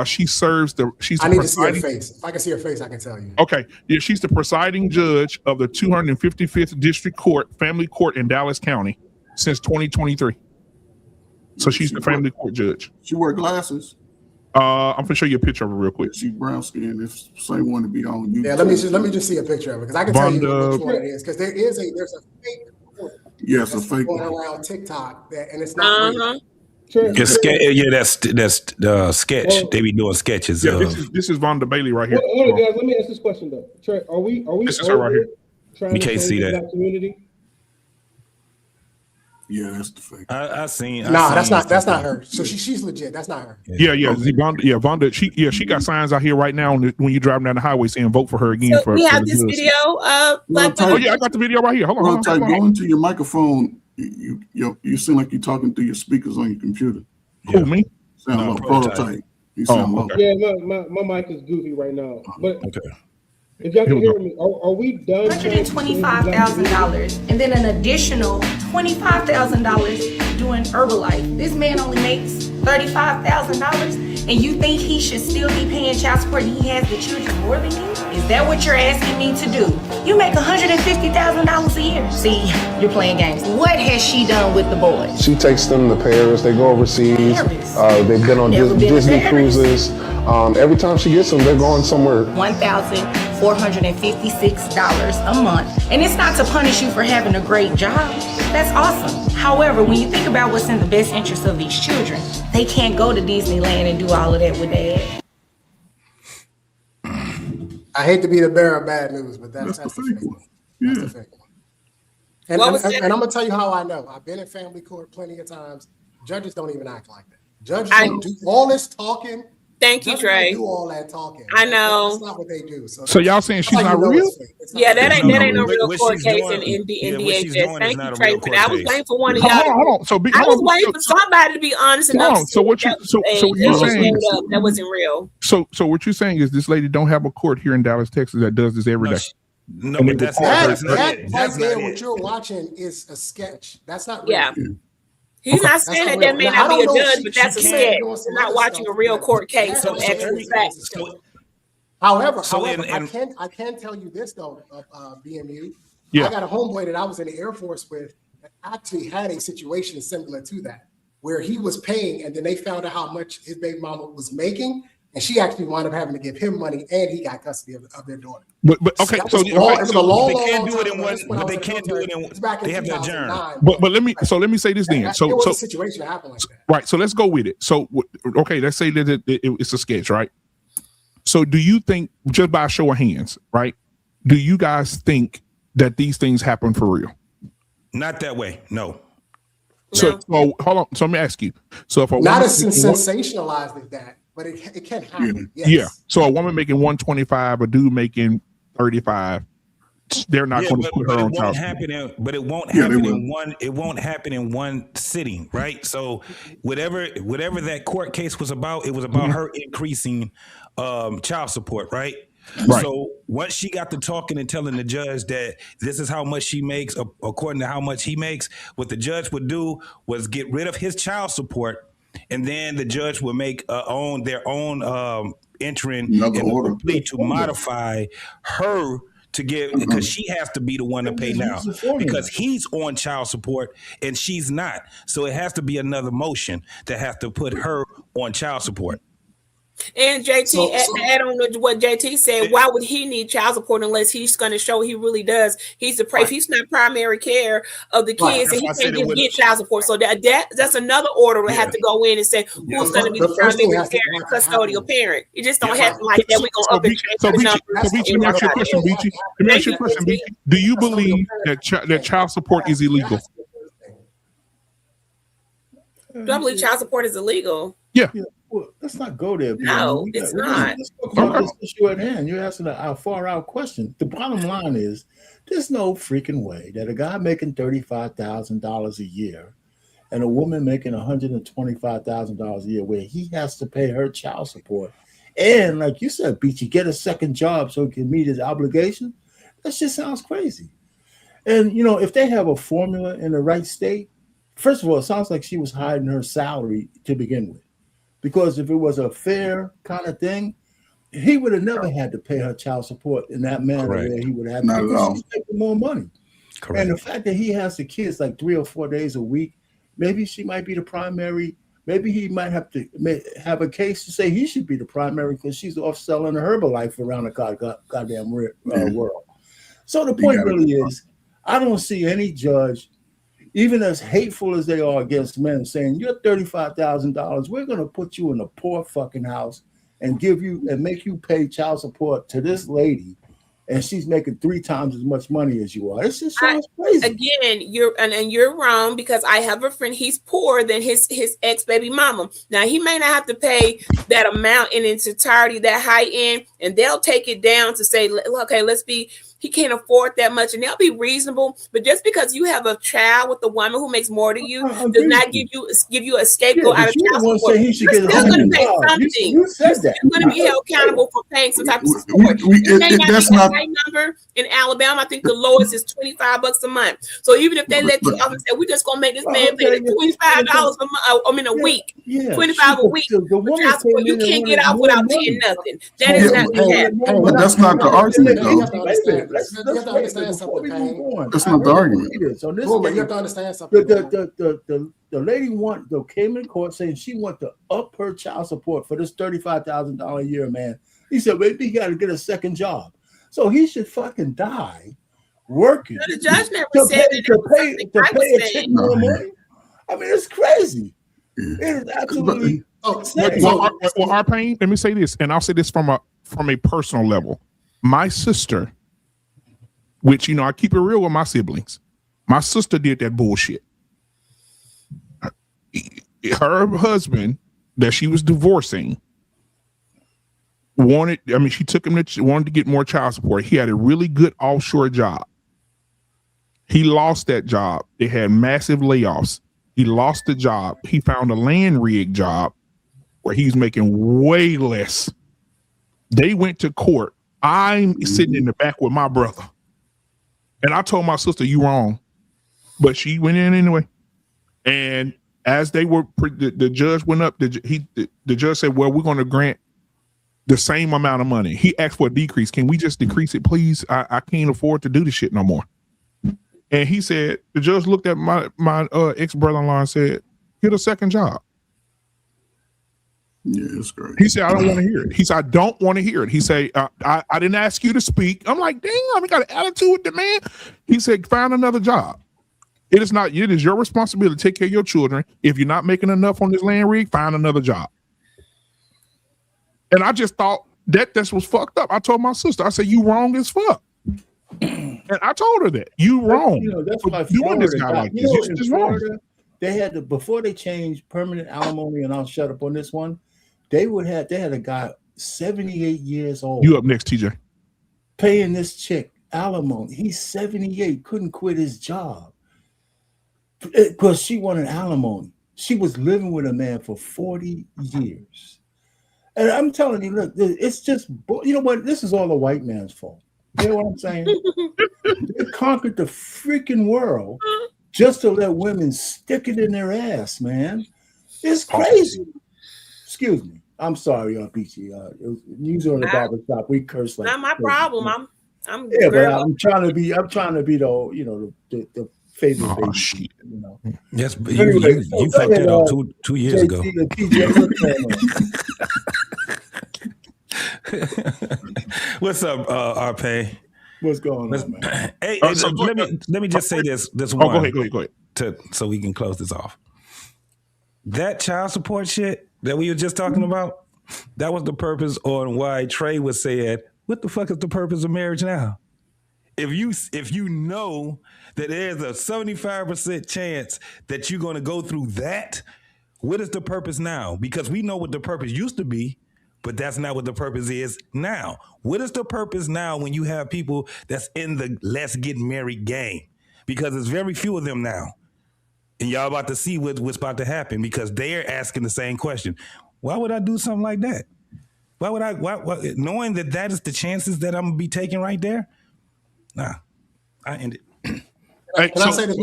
She serves she's. I need to see her face. If I can see her face, I can tell you. Okay, yeah, she's the presiding judge of the 255th District Court, Family Court in Dallas County since 2023. So she's the family court judge. She wear glasses. I'm gonna show you a picture of her real quick. She's brown skin. It's the same one to be on YouTube. Yeah, let me just see a picture of it, because I can tell you which one it is. Because there's a fake court. Yes, a fake going around TikTok, and it's not real. That's the sketch. They be doing sketches. Yeah, this is Vonda Bailey right here. Hold on, guys. Let me ask this question though. Trey, are we? This is her right here. We can't see that. Community? Yeah, that's the fake. I seen. That's not her. So she's legit. That's not her. Yeah. Vonda. She got signs out here right now when you're driving down the highway saying vote for her again. So we have this video. I got the video right here. Hold on. Go into your microphone. You seem like you're talking through your speakers on your computer. Who, me? Sound low. Prototype. You sound low. Yeah, my mic is goofy right now. But if y'all can hear me, are we done? $125,000 and then an additional $25,000 doing Herbalife. This man only makes $35,000 and you think he should still be paying child support and he has the children more than you? Is that what you're asking me to do? You make $150,000 a year. See, you're playing games. What has she done with the boys? She takes them to Paris. They go overseas. They've been on Disney cruises. Every time she gets them, they're going somewhere. $1,456 a month. And it's not to punish you for having a great job. That's awesome. However, when you think about what's in the best interest of these children, they can't go to Disneyland and do all of that with dad. I hate to be the bearer of bad news, but that's the fake one. That's the fake one. And I'm going to tell you how I know. I've been in family court plenty of times. Judges don't even act like that. Judges don't do all this talking. Thank you, Trey. Do all that talking. I know. That's not what they do. So y'all saying she's not real? Yeah, that ain't no real court case in DHS. Thank you, Trey. But I was waiting for one of y'all. Hold on. I was waiting for somebody to be honest enough. So what you you're saying that wasn't real. So what you're saying is this lady don't have a court here in Dallas, Texas that does this every day. No, but that's right there. What you're watching is a sketch. That's not real. Yeah. He's not saying that there may not be a judge, but that's a sketch. We're not watching a real court case of actual facts. However, I can tell you this though, BMU. I got a homeboy that I was in the Air Force with that actually had a situation similar to that, where he was paying and then they found out how much his baby mama was making. And she actually wound up having to give him money, and he got custody of their daughter. But okay, so they can't do it in one. But they can't do it in. They have to adjourn. But let me say this then. So a situation that happened like that. Right. So let's go with it. So okay, let's say that it's a sketch, right? So do you think, just by a show of hands, right? Do you guys think that these things happen for real? Not that way. No. So hold on. So let me ask you. So if not as sensationalized as that. But it can happen. Yes. Yeah. So a woman making 125, a dude making 35, they're not going to put her on top. But it won't happen in one. It won't happen in one sitting, right? So whatever that court case was about, it was about her increasing child support, right? So once she got to talking and telling the judge that this is how much she makes, according to how much he makes, what the judge would do was get rid of his child support. And then the judge will make their own entering in the plea to modify her to give, because she has to be the one to pay now because he's on child support and she's not. So it has to be another motion that has to put her on child support. And JT, to add on to what JT said, why would he need child support unless he's going to show he really does? He's he's not primary care of the kids, and he can't just get child support. So that's another order to have to go in and say who's going to be the primary care and custodial parent. It just don't happen like that. We're going to up and change the numbers. So Beachy, let me ask you a question, Beachy. Let me ask you a question, Beachy. Do you believe that child support is illegal? Do I believe child support is illegal? Yeah. Well, let's not go there. No, it's not. Let's talk about this issue at hand. You're asking a far-out question. The bottom line is, there's no freaking way that a guy making $35,000 a year and a woman making $125,000 a year, where he has to pay her child support, and like you said, Beachy, get a second job so he can meet his obligation. That just sounds crazy. And if they have a formula in the right state, first of all, it sounds like she was hiding her salary to begin with. Because if it was a fair kind of thing, he would have never had to pay her child support in that manner where he would have to. She's making more money. Correct. And the fact that he has the kids like 3 or 4 days a week, maybe she might be the primary. Maybe he might have to have a case to say he should be the primary because she's off selling the Herbalife around the goddamn world. So the point really is, I don't see any judge, even as hateful as they are against men, saying you're $35,000, we're going to put you in a poor fucking house and make you pay child support to this lady, and she's making 3 times as much money as you are. It's just sounds crazy. Again, you're wrong, because I have a friend. He's poorer than his ex baby mama. Now he may not have to pay that amount in its entirety, that high end, and they'll take it down to say, okay, let's be he can't afford that much, and they'll be reasonable. But just because you have a child with a woman who makes more than you does not give you a scapegoat out of child support. You're still going to pay something. You're still going to be held accountable for paying some type of support. It may not be a high number in Alabama. I think the lowest is $25 a month. So even if they let you off and say, we're just going to make this man pay $25 a week, $25 a week, you can't get off without paying nothing. That is not the happening. But that's not the argument, though. You have to understand something, Payne. That's not the argument. So you have to understand something. The lady came in court saying she wanted to up her child support for this $35,000 a year, man. He said, maybe he got to get a second job. So he should fucking die working. The judge never said to pay a chick more money. I mean, it's crazy. It is absolutely. Our Pain. Let me say this, and I'll say this from a personal level. My sister, which I keep it real with my siblings. My sister did that bullshit. Her husband that she was divorcing wanted to get more child support. He had a really good offshore job. He lost that job. They had massive layoffs. He lost the job. He found a land rig job where he's making way less. They went to court. I'm sitting in the back with my brother. And I told my sister, you wrong. But she went in anyway. And as they were, the judge went up, the judge said, well, we're going to grant the same amount of money. He asked for a decrease. Can we just decrease it, please? I can't afford to do this shit no more. And he said, the judge looked at my ex-brother-in-law and said, get a second job. Yeah, that's great. He said, I don't want to hear it. He said, I don't want to hear it. He said, I didn't ask you to speak. I'm like, damn, I got an attitude with the man. He said, find another job. It is your responsibility to take care of your children. If you're not making enough on this land rig, find another job. And I just thought that was fucked up. I told my sister, I said, you wrong as fuck. And I told her that you wrong. That's why doing this guy like this. In Florida, they had before they changed permanent alimony, and I'll shut up on this one. They had a guy 78 years old. You up next, TJ? Paying this chick alimony. He's 78, couldn't quit his job because she wanted alimony. She was living with a man for 40 years. And I'm telling you, look, it's just, you know what? This is all the white man's fault. You know what I'm saying? They conquered the freaking world just to let women stick it in their ass, man. It's crazy. Excuse me. I'm sorry, Peachy. Usually in the barber shop, we curse like. Not my problem. I'm yeah, but I'm trying to be the favorite baby. Shit. Yes, but anyway, you fucked that up two years ago. What's up, RP? What's going on, man? Hey, let me just say this one. Go ahead. So we can close this off. That child support shit that we were just talking about, that was the purpose on why Trey was saying, what the fuck is the purpose of marriage now? If you know that there's a 75% chance that you're going to go through that, what is the purpose now? Because we know what the purpose used to be, but that's not what the purpose is now. What is the purpose now when you have people that's in the let's get married game? Because there's very few of them now. And y'all about to see what's about to happen because they're asking the same question. Why would I do something like that? Why would I, knowing that is the chances that I'm going to be taking right there? Nah, I end it. Can I say this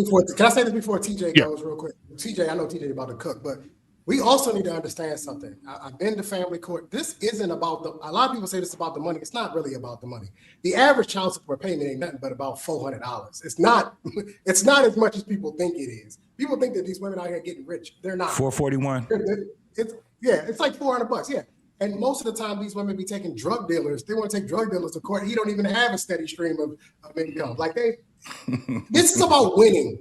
before TJ goes real quick? TJ, I know TJ about to cook, but we also need to understand something. I've been to family court. This isn't about a lot of people say this about the money. It's not really about the money. The average child support payment ain't nothing but about $400. It's not as much as people think it is. People think that these women out here getting rich. They're not. $441. It's like $400. Yeah. And most of the time, these women be taking drug dealers. They want to take drug dealers to court. He don't even have a steady stream of income. This is about winning.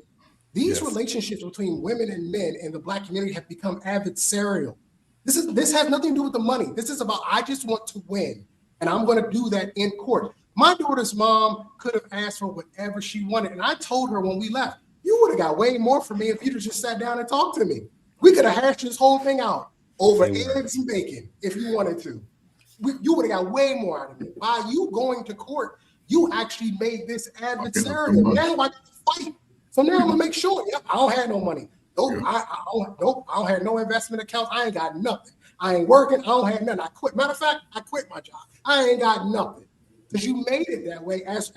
These relationships between women and men in the Black community have become adversarial. This has nothing to do with the money. This is about, I just want to win, and I'm going to do that in court. My daughter's mom could have asked for whatever she wanted, and I told her when we left, you would have got way more from me if you'd have just sat down and talked to me. We could have hashed this whole thing out over eggs and bacon if you wanted to. You would have got way more out of me. By you going to court, You actually made this adversarial. Now I got to fight. So now I'm gonna make sure. Yep, I don't have no money. Nope, I don't have no investment accounts. I ain't got nothing. I ain't working. I don't have nothing. I quit. Matter of fact, I quit my job. I ain't got nothing. Because you made it that way, as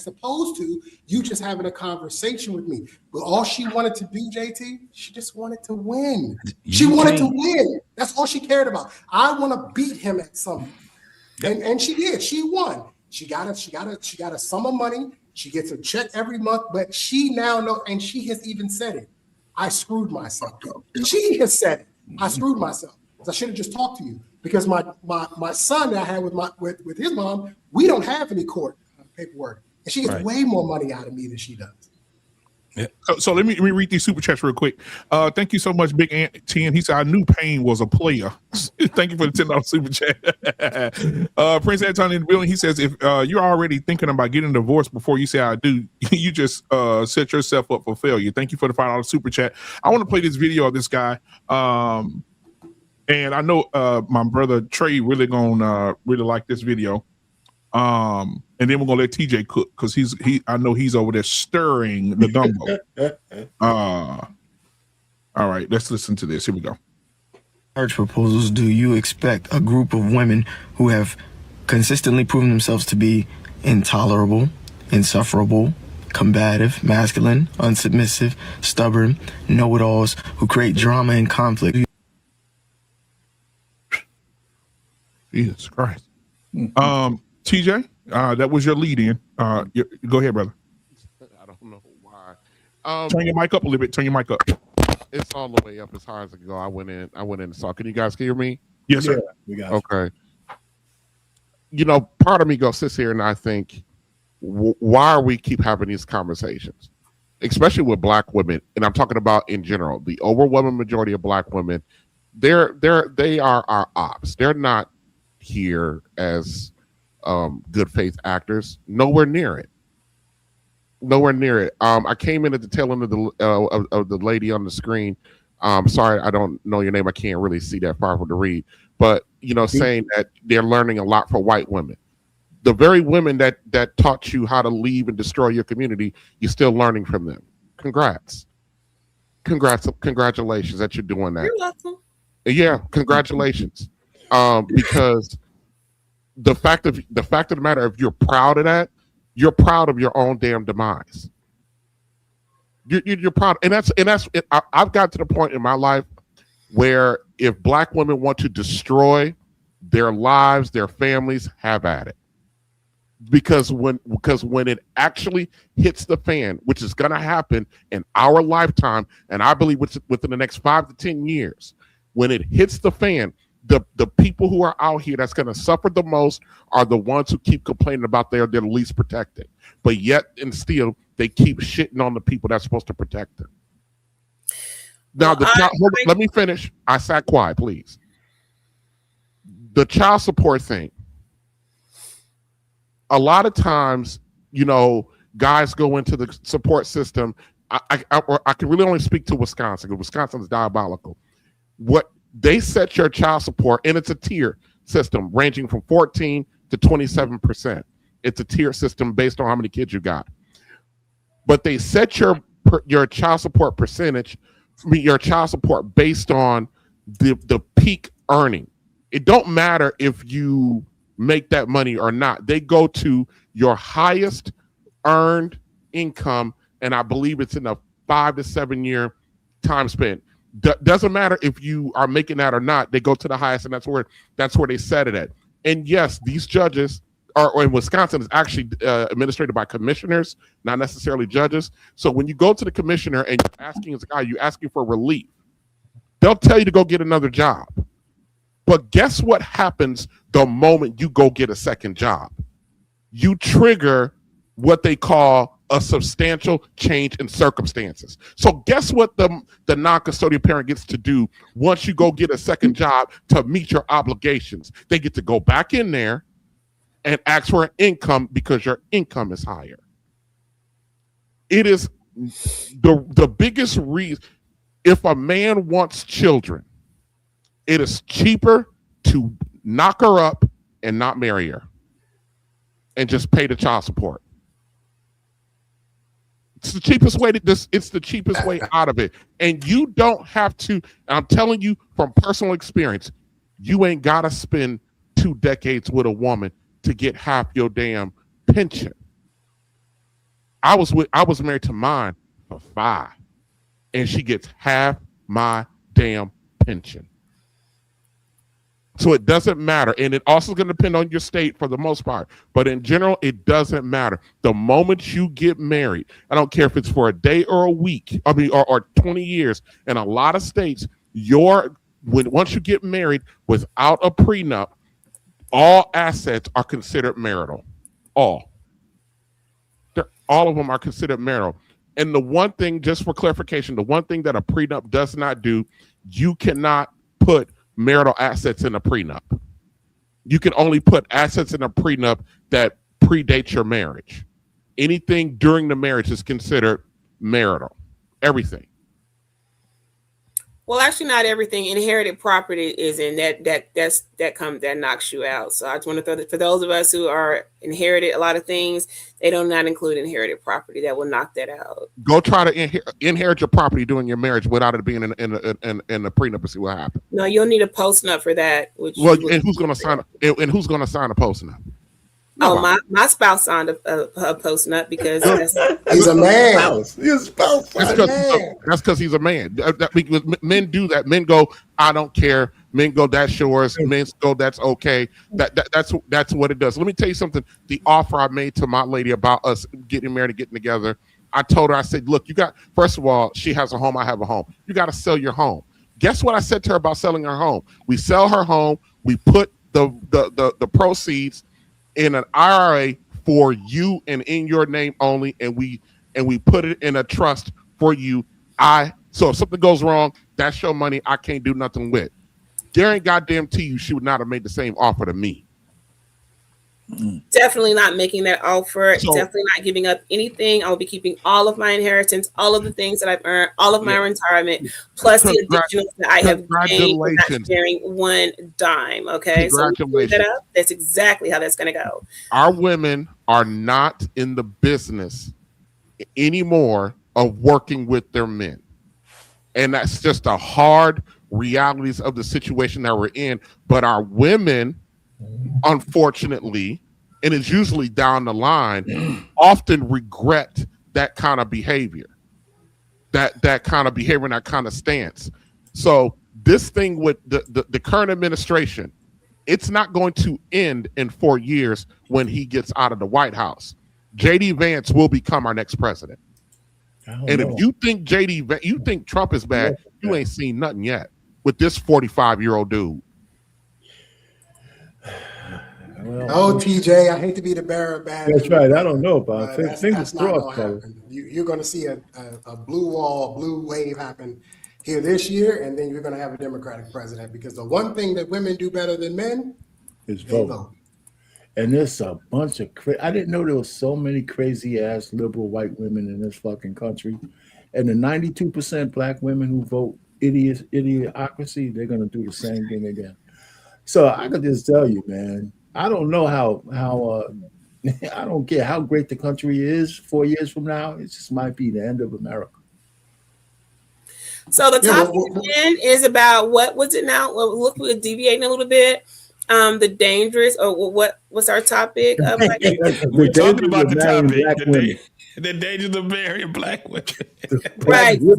opposed to you just having a conversation with me. But all she wanted to do, JT, she just wanted to win. She wanted to win. That's all she cared about. I want to beat him at something, and she did. She won. She got a sum of money. She gets a check every month. But she now knows, and she has even said it. I screwed myself. She has said it. I screwed myself. I should have just talked to you. Because my son that I had with his mom, we don't have any court paperwork, and she gets way more money out of me than she does. Yeah. So let me read these super chats real quick. Thank you so much, Big Ant 10. He said, I knew Payne was a player. Thank you for the $10 super chat. Prince Anton in the building. He says, if you're already thinking about getting divorced before you say I do, you just set yourself up for failure. Thank you for the $5 super chat. I want to play this video of this guy. And I know my brother Trey really gonna really like this video. And then we're gonna let TJ cook because I know he's over there stirring the gumbo. All right, let's listen to this. Here we go. Marriage proposals do you expect a group of women who have consistently proven themselves to be intolerable, insufferable, combative, masculine, unsubmissive, stubborn, know-it-alls who create drama and conflict? Jesus Christ. TJ, that was your lead in. Go ahead, brother. I don't know why. Turn your mic up a little bit. Turn your mic up. It's all the way up as high as it can go. I went in and saw. Can you guys hear me? Yes, sir. Yeah, we got you. Okay. You know, part of me goes sits here and I think, why are we keep having these conversations, especially with Black women? And I'm talking about in general, the overwhelming majority of Black women. They are our ops. They're not here as good faith actors. Nowhere near it. I came in at the tail end of the lady on the screen. Sorry, I don't know your name. I can't really see that far for to read. But saying that they're learning a lot for white women. The very women that taught you how to leave and destroy your community, you're still learning from them. Congratulations that you're doing that. You're welcome. Yeah, congratulations. Because the fact of the matter, if you're proud of that, you're proud of your own damn demise. You're proud, and that's it. I've got to the point in my life where if Black women want to destroy their lives, their families, have at it. Because when it actually hits the fan, which is going to happen in our lifetime, and I believe within the next 5 to 10 years, when it hits the fan, the people who are out here that's going to suffer the most are the ones who keep complaining about they're the least protected, but yet and still they keep shitting on the people that's supposed to protect them. Now, let me finish. I sat quiet, please. The child support thing. A lot of times, guys go into the support system. I can really only speak to Wisconsin because Wisconsin is diabolical. What they set your child support, and it's a tier system ranging from 14 to 27%. It's a tier system based on how many kids you got. But they set your child support percentage, your child support based on the peak earning. It don't matter if you make that money or not. They go to your highest earned income, and I believe it's in a 5 to 7 year time span. Doesn't matter if you are making that or not. They go to the highest, and that's where they set it at. And yes, these judges or in Wisconsin is actually administrated by commissioners, not necessarily judges. So when you go to the commissioner and you're asking as a guy, you're asking for relief, they'll tell you to go get another job. But guess what happens the moment you go get a second job? You trigger what they call a substantial change in circumstances. So guess what the non-custodial parent gets to do once you go get a second job to meet your obligations? They get to go back in there and ask for an income because your income is higher. It is the biggest reason. If a man wants children, it is cheaper to knock her up and not marry her. and just pay the child support. It's the cheapest way it's the cheapest way out of it. And you don't have to, I'm telling you from personal experience, you ain't gotta spend 2 decades with a woman to get half your damn pension. I was married to mine for 5, and she gets half my damn pension. So it doesn't matter. And it also is going to depend on your state for the most part. But in general, it doesn't matter. The moment you get married, I don't care if it's for a day or a week, or 20 years. In a lot of states, once you get married without a prenup, all assets are considered marital. All of them are considered marital. And the one thing, just for clarification, the one thing that a prenup does not do, you cannot put marital assets in a prenup. You can only put assets in a prenup that predates your marriage. Anything during the marriage is considered marital. Everything. Well, actually, not everything. Inherited property is in that knocks you out. So I just want to throw that for those of us who are inherited a lot of things, they do not include inherited property. That will knock that out. Go try to inherit your property during your marriage without it being in the prenup and see what happens. No, you'll need a postnup for that. And who's going to sign? And who's going to sign a postnup? Oh, my spouse signed a postnup because he's a man. His spouse. That's because he's a man. Because men do that. Men go, I don't care. Men go, that's yours. Men go, that's okay. That's what it does. Let me tell you something. The offer I made to my lady about us getting married and getting together, I told her, I said, look, first of all, she has a home, I have a home. You got to sell your home. Guess what I said to her about selling her home? We sell her home. We put the proceeds in an IRA for you and in your name only, and we put it in a trust for you. So if something goes wrong, that's your money. I can't do nothing with. Guarantee you she would not have made the same offer to me. Definitely not making that offer. Definitely not giving up anything. I will be keeping all of my inheritance, all of the things that I've earned, all of my retirement, plus the additional that I have gained, not sharing one dime. Okay, so that's exactly how that's going to go. Our women are not in the business anymore of working with their men, and that's just the hard realities of the situation that we're in. But our women, unfortunately, and it's usually down the line, often regret that kind of behavior, that kind of behavior and that kind of stance. So this thing with the current administration, it's not going to end in 4 years when he gets out of the White House. J.D. Vance will become our next president. And if you think you think Trump is bad, you ain't seen nothing yet with this 45-year-old dude. Oh, TJ, I hate to be the bearer of bad news. That's right. I don't know about it. Fingers crossed, brother. You're going to see a blue wave happen here this year, and then you're going to have a Democratic president, because the one thing that women do better than men is vote. And there's a bunch of I didn't know there was so many crazy ass liberal white women in this fucking country, and the 92% black women who vote idiocracy, they're going to do the same thing again. So I could just tell you, man, I don't know how I don't care how great the country is 4 years from now. It just might be the end of America. So the topic again is about, what was it now? Well, look, we're deviating a little bit. The dangerous, or what's our topic? We're talking about the topic. The dangers of marrying black women. Right. So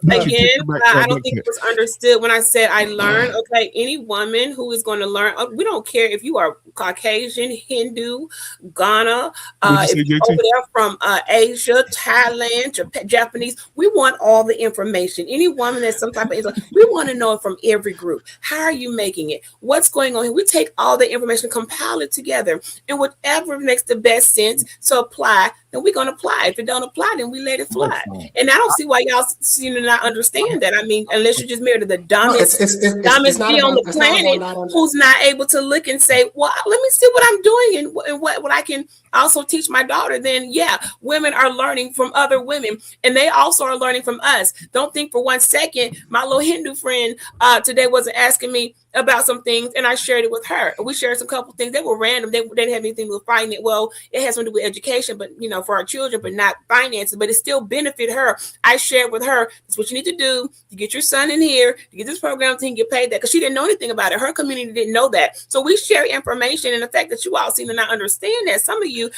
again, I don't think it was understood when I said I learned. Okay, any woman who is going to learn, we don't care if you are Caucasian, Hindu, Ghana, if you're over there from Asia, Thailand, Japanese, we want all the information. Any woman that's some type of, we want to know it from every group. How are you making it? What's going on here? We take all the information, compile it together, and whatever makes the best sense to apply, then we're going to apply. If it don't apply, then we let it fly. And I don't see why y'all seem to not understand that. I mean, unless you're just married to the dumbest bee on the planet who's not able to look and say, well, let me see what I'm doing and what I can also teach my daughter. Then yeah, women are learning from other women, and they also are learning from us. Don't think for 1 second, my little Hindu friend today wasn't asking me, about some things, and I shared it with her. We shared some couple things that were random. They didn't have anything with finance. Well, it has something to do with education, but for our children, but not finances. But it still benefit her. I shared with her, "This is what you need to do to get your son in here, to get this program, to get paid that," because she didn't know anything about it. Her community didn't know that. So we share information, and the fact that you all seem to not understand that. Some of you,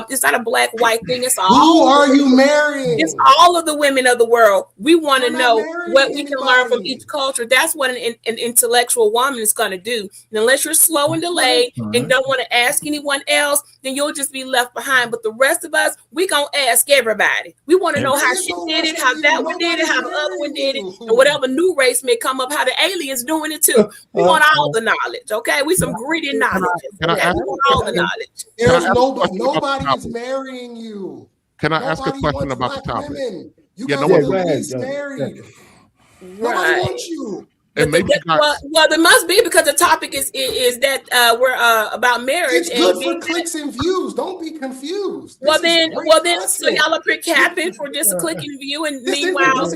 it's not a black white thing. It's all. Who are you marrying? It's all of the women of the world. We want to know what we can learn from each culture. That's what an intellectual woman is going to do. And unless you're slow and delayed and don't want to ask anyone else, then you'll just be left behind. But the rest of us, we going to ask everybody. We want to know how she did it, how that one did it, how the other one did it, and whatever new race may come up, how the aliens doing it too. We want all the knowledge, okay? We some greedy knowledge. Okay? We want all the knowledge. There's nobody is marrying you. Can I ask a question about the topic? Women. You got to be married. Nobody wants you. And maybe well, there must be, because the topic is that we're about marriage. It's good for clicks and views. Don't be confused. Well then, so y'all are capping for just a click and view, and meanwhile,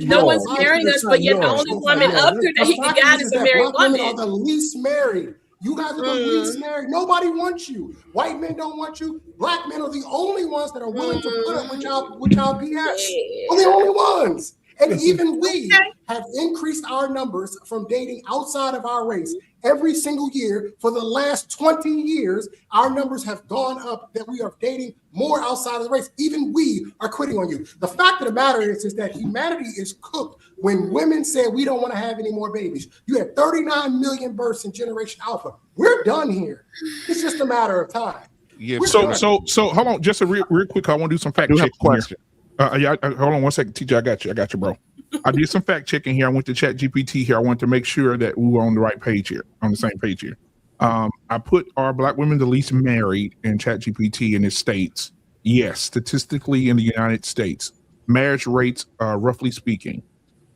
no one's marrying us, but yet the only woman up here that he can guide is a married woman. Women are the least married. You guys are the least married. Nobody wants you. White men don't want you. Black men are the only ones that are willing to put up with y'all BS. We're the only ones. And even we have increased our numbers from dating outside of our race every single year for the last 20 years. Our numbers have gone up, that we are dating more outside of the race. Even we are quitting on you. The fact of the matter is that humanity is cooked when women said we don't want to have any more babies. You had 39 million births in Generation Alpha. We're done here. It's just a matter of time. Yeah. So hold on, just a real quick. I want to do some fact checking. Question. Hold on one second, TJ. I got you, bro. I did some fact checking here. I went to ChatGPT here. I want to make sure that we were on the right page here, on the same page here. I put, "Are black women the least married?" in ChatGPT, and it states, yes, statistically in the United States, marriage rates, roughly speaking,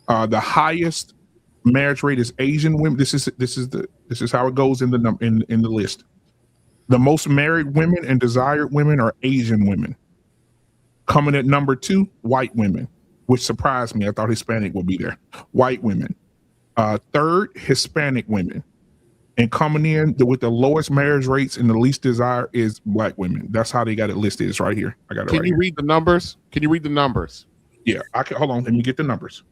the highest marriage rate is Asian women. This is how it goes in the list. The most married women and desired women are Asian women. Coming at number 2, white women, which surprised me. I thought Hispanic would be there. White women. Third, Hispanic women. And coming in with the lowest marriage rates and the least desire is black women. That's how they got it listed. It's right here. I got it. Can you read the numbers? Yeah, I can. Hold on. Let me get the numbers.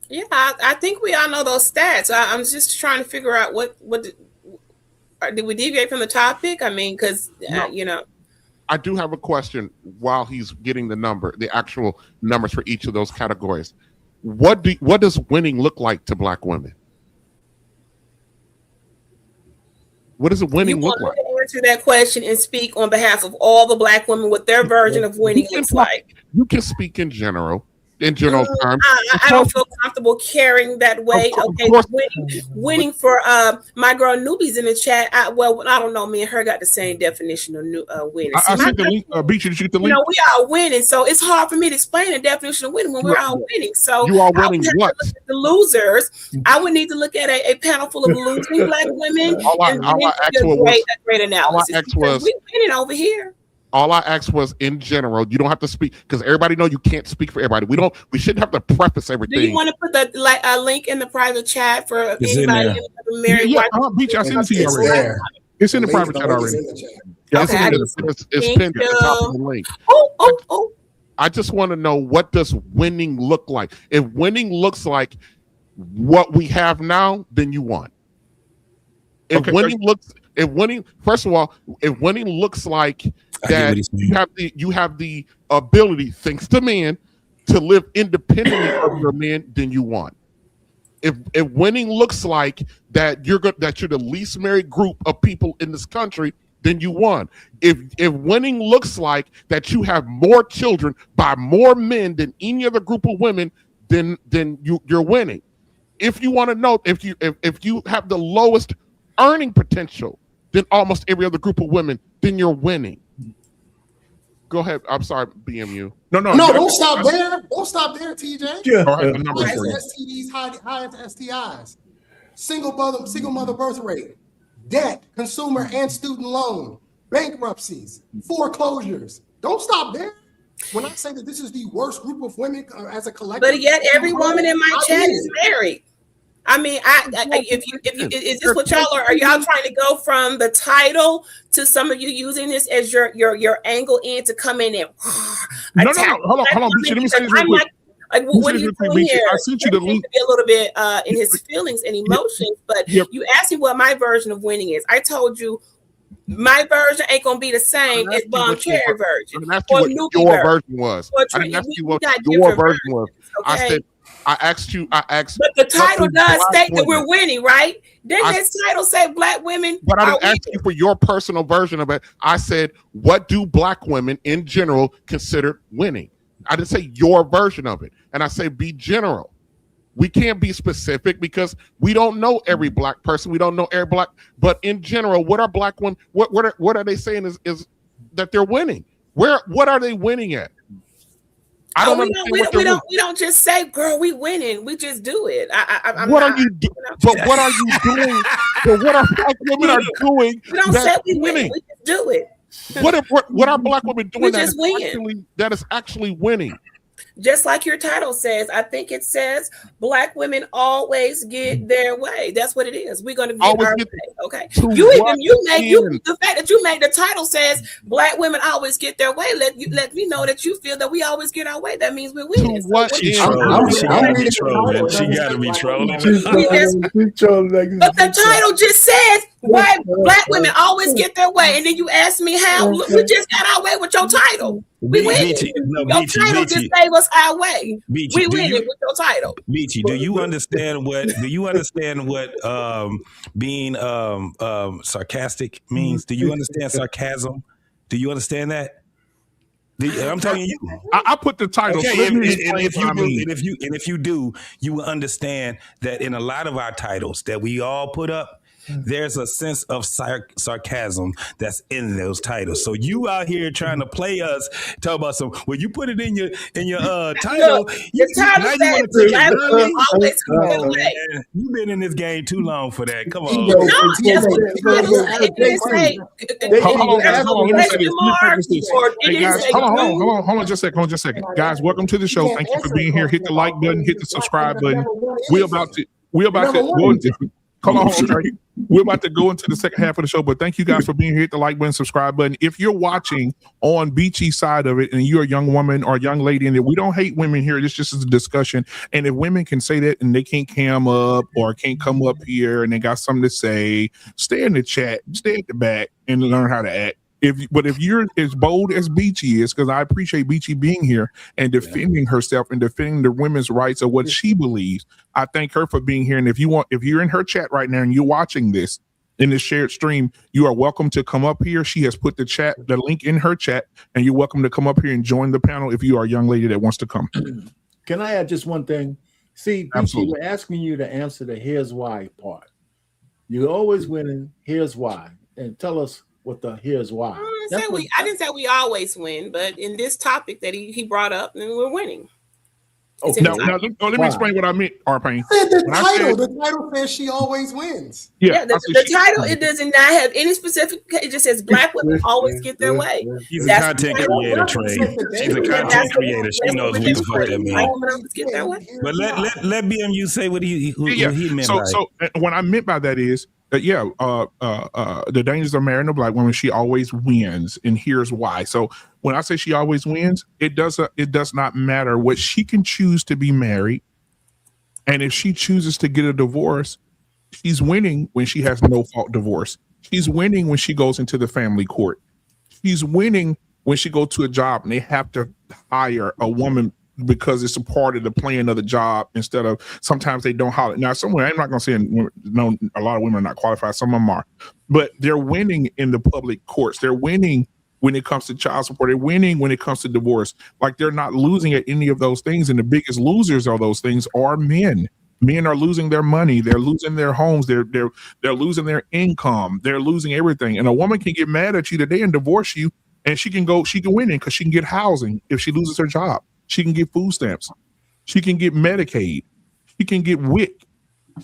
Yeah, I think we all know those stats. I'm just trying to figure out what did we deviate from the topic? I mean, because I do have a question while he's getting the actual numbers for each of those categories. What does winning look like to black women? What does winning look like? To answer that question and speak on behalf of all the black women what their version of winning looks like. You can speak in general. In general terms, I don't feel comfortable carrying that way. Okay, winning for my girl Newbie's in the chat. I don't know. Me and her got the same definition of winning. I sent the link. Beat you to shoot the link. We are winning, so it's hard for me to explain the definition of winning when we're all winning. So you are winning what? The losers. I would need to look at a panel full of losing black women. Great analysis. We're winning over here. All I asked was in general. You don't have to speak because everybody know you can't speak for everybody. We shouldn't have to preface everything. Do you want to put the link in the private chat for anybody married? Yeah, Beach, I sent it to you already. It's in the private chat already. It's pinned at the top of the link. Oh. I just want to know, what does winning look like? If winning looks like what we have now, then you won. If winning looks like that you have the ability, thanks to men, to live independently of your men, then you won. If winning looks like that you're the least married group of people in this country, then you won. If winning looks like that you have more children by more men than any other group of women, then you're winning. If you want to know, if you have the lowest earning potential than almost every other group of women, then you're winning. Go ahead. I'm sorry, BMU. No, don't stop there. Don't stop there, TJ. Yeah. STDs, high STIs, single mother birth rate, debt, consumer and student loan, bankruptcies, foreclosures. Don't stop there. When I say that this is the worst group of women as a collective, but yet every woman in my chat is married. I mean, if you is this what y'all are y'all trying to go from the title to some of you using this as your angle in to come in and no, hold on, Beachy, let me say this real quick. Like, what are you doing here? I sent you the link. To be a little bit in his feelings and emotions, but you asked me what my version of winning is. I told you my version ain't gonna be the same as Bomb Cherry version. I didn't ask you what your version was. I didn't ask you what your version was. Okay? I asked. But the title does state that we're winning, right? Didn't this title say black women? But I didn't ask you for your personal version of it. I said, what do black women in general consider winning? I didn't say your version of it. And I say be general. We can't be specific because we don't know every black person. We don't know every black, but in general, what are black women? What are they saying is that they're winning? What are they winning at? I don't understand. We don't just say, "Girl, we winning." We just do it. What are you doing? But what are you doing? But what are black women are doing? We don't say we winning. We just do it. What are black women doing that is actually winning? Just like your title says, I think it says black women always get their way. That's what it is. We're going to get our way. Okay. The fact that you made the title says black women always get their way. Let me know that you feel that we always get our way. That means we're winning. She gotta be trolling. She gotta be trolling. But the title just says why black women always get their way, and then you ask me how. We just got our way with your title. We win. Your title just gave us our way. We win it with your title. Beachy, do you understand what being sarcastic means? Do you understand sarcasm? Do you understand that? I'm telling you. I put the title. Okay, and if you do, you will understand that in a lot of our titles that we all put up, there's a sense of sarcasm that's in those titles. So you out here trying to play us, talk about some. Well, you put it in your title. You've been in this game too long for that. Come on. Hold on, just a second. Guys, welcome to the show. Thank you for being here. Hit the like button, hit the subscribe button. We're about to go into. Come on, we're about to go into the second half of the show, but thank you guys for being here. Hit the like button, subscribe button. If you're watching on Beachy's side of it and you're a young woman or a young lady, and we don't hate women here, this just is a discussion. And if women can say that and they can't cam up or can't come up here and they got something to say, stay in the chat, stay at the back and learn how to act. But if you're as bold as Beachy is, because I appreciate Beachy being here and defending herself and defending the women's rights of what she believes, I thank her for being here. And if you're in her chat right now and you're watching this in the shared stream, you are welcome to come up here. She has put the link in her chat, and you're welcome to come up here and join the panel if you are a young lady that wants to come. Can I add just one thing? See, Beachy, we're asking you to answer the "here's why" part. You're always winning. Here's why, and tell us what the here's why. I didn't say we always win, but in this topic that he brought up, then we're winning. Oh, now let me explain what I meant, R-Pain. The title says she always wins. Yeah, the title, it does not have any specific, it just says black women always get their way. She's a content creator, Trey. She's a content creator. She knows what the fuck that means. But let BMU say what he meant by it. So what I meant by that is that the dangers of marrying a black woman, she always wins, and here's why. So when I say she always wins, it does not matter what she can choose to be married, and if she chooses to get a divorce, she's winning when she has no fault divorce. She's winning when she goes into the family court. She's winning when she goes to a job and they have to hire a woman because it's a part of the plan of the job instead of sometimes they don't holler. Now, somewhere I'm not going to say no, a lot of women are not qualified. Some of them are, but they're winning in the public courts. They're winning when it comes to child support. They're winning when it comes to divorce. Like, they're not losing at any of those things. And the biggest losers of those things are men. Men are losing their money. They're losing their homes. They're losing their income. They're losing everything. And a woman can get mad at you today and divorce you, and she can win it because she can get housing if she loses her job. She can get food stamps. She can get Medicaid. She can get WIC.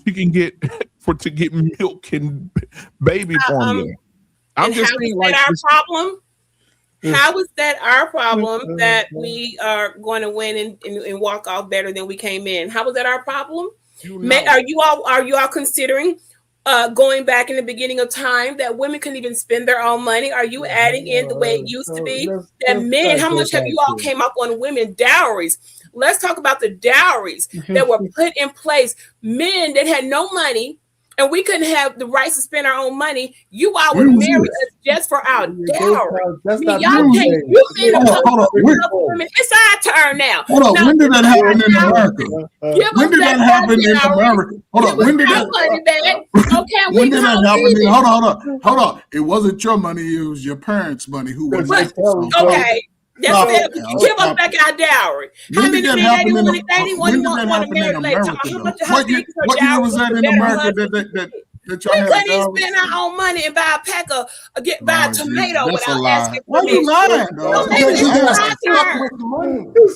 She can get to get milk and baby formula. I'm just saying, like, our problem. How is that our problem that we are going to win and walk off better than we came in? How was that our problem? Are you all considering going back in the beginning of time that women couldn't even spend their own money? Are you adding in the way it used to be that men? How much have you all came up on women dowries? Let's talk about the dowries that were put in place. Men that had no money and we couldn't have the rights to spend our own money. You all would marry us just for our dowry. Y'all can't. It's our turn now. Hold on. When did that happen in America? When did that happen in America? Hold on. When did that? When did that happen? Hold on. It wasn't your money. It was your parents' money. Who was it? Okay. Give us back our dowry. How many men that want to marry later? What year was that in America that we couldn't even spend our own money and buy a pack of buy a tomato without asking for permission. Why you lying?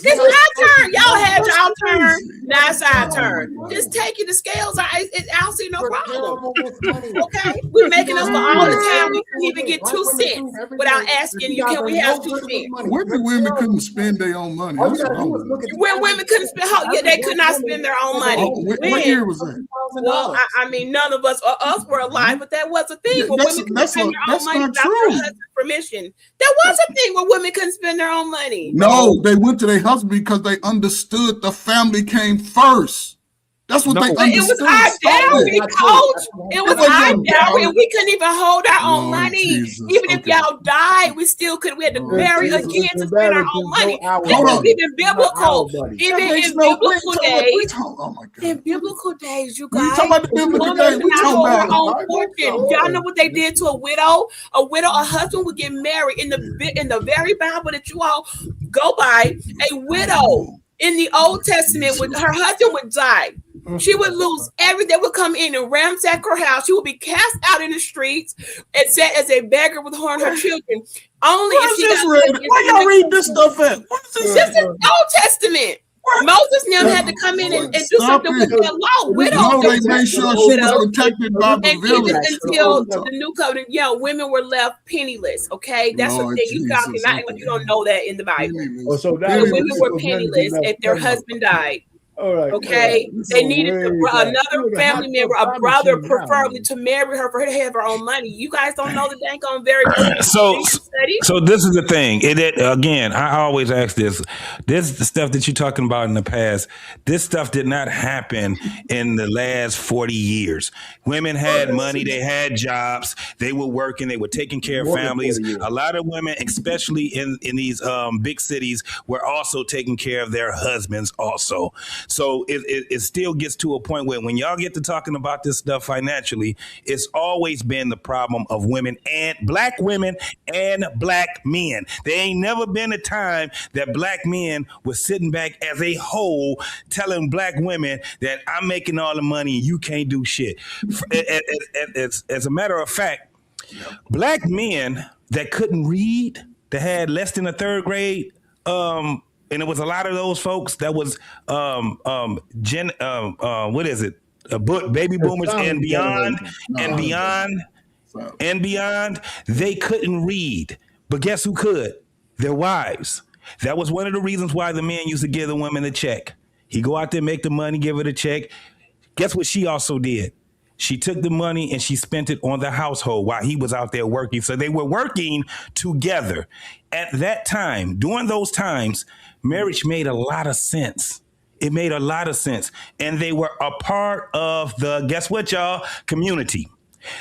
It's our turn. Y'all had y'all turn. Now it's our turn. Just take it. The scales. I don't see no problem. Okay, we're making us for all the time. We couldn't even get 2 cents without asking you. Can we have 2 cents? When the women couldn't spend their own money? When women couldn't spend, they could not spend their own money. What year was that? Well, I mean, none of us were alive, but that was a thing where women couldn't spend their own money without their husband's permission. That was a thing where women couldn't spend their own money. No, they went to their husband because they understood the family came first. That's what they understood. It was our dowry, coach. It was our dowry, and we couldn't even hold our own money. Even if y'all died, we still could. We had to marry again to spend our own money. This was even biblical. Even in biblical days. In biblical days, you guys. Women could not hold their own fortune. Y'all know what they did to a widow? A husband would get married in the very Bible that you all go by. A widow in the Old Testament, when her husband would die, she would lose everything. They would come in and ransack her house. She would be cast out in the streets and set as a beggar with her and her children. Only if she got. Why y'all read this stuff at? This is Old Testament. Moses and them had to come in and do something with their law. Widows. They made sure she was protected by the village. Until the new covenant, women were left penniless. Okay, that's what you guys cannot. You don't know that in the Bible. So women were penniless if their husband died. All right. Okay. They needed another family member, a brother, preferably, to marry her for her to have her own money. You guys don't know the dang on very good. So this is the thing. Again, I always ask this. This is the stuff that you're talking about in the past. This stuff did not happen in the last 40 years. Women had money. They had jobs. They were working. They were taking care of families. A lot of women, especially in these big cities, were also taking care of their husbands also. So it still gets to a point where when y'all get to talking about this stuff financially, it's always been the problem of women and black women and black men. There ain't never been a time that black men were sitting back as a whole telling black women that I'm making all the money and you can't do shit. As a matter of fact, black men that couldn't read, that had less than a third grade, and it was a lot of those folks that was baby boomers and beyond. They couldn't read, but guess who could? Their wives. That was one of the reasons why the men used to give the women a check. He go out there, make the money, give her the check. Guess what she also did? She took the money and she spent it on the household while he was out there working. So they were working together. At that time, during those times, marriage made a lot of sense. It made a lot of sense. And they were a part of the, guess what, y'all? Community.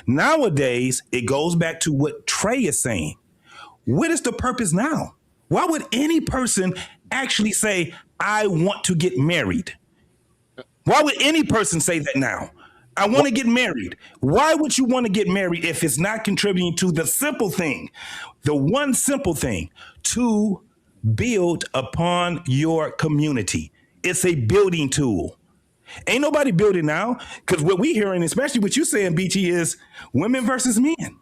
Nowadays, it goes back to what Trey is saying. What is the purpose now? Why would any person actually say, I want to get married? Why would any person say that now? I want to get married. Why would you want to get married if it's not contributing to the simple thing, the one simple thing, to build upon your community? It's a building tool. Ain't nobody building now, because what we hearing, especially what you saying, BT, is women versus men.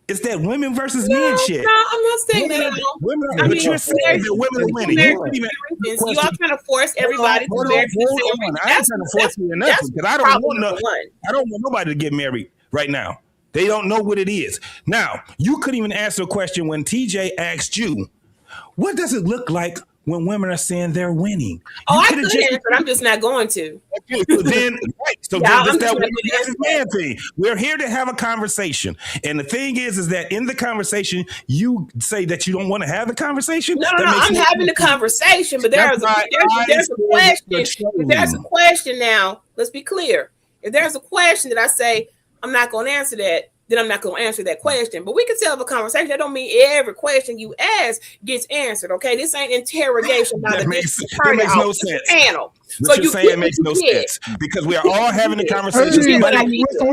It's that women versus men shit. No, I'm not saying that. But you're saying that women are winning. You all trying to force everybody to marry. I ain't trying to force you or nothing, because I don't want nobody to get married right now. They don't know what it is. Now, you couldn't even answer a question when TJ asked you, what does it look like when women are saying they're winning? I could answer it. I'm just not going to. Then, So just that man thing. We're here to have a conversation. And the thing is that in the conversation, you say that you don't want to have the conversation. No, I'm having the conversation, but there's a question. If there's a question now, let's be clear. If there's a question that I say, I'm not going to answer that, then I'm not going to answer that question. But we can still have a conversation. That don't mean every question you ask gets answered. Okay, this ain't interrogation by the makes no sense. Panel. What you're saying makes no sense because we are all having a conversation.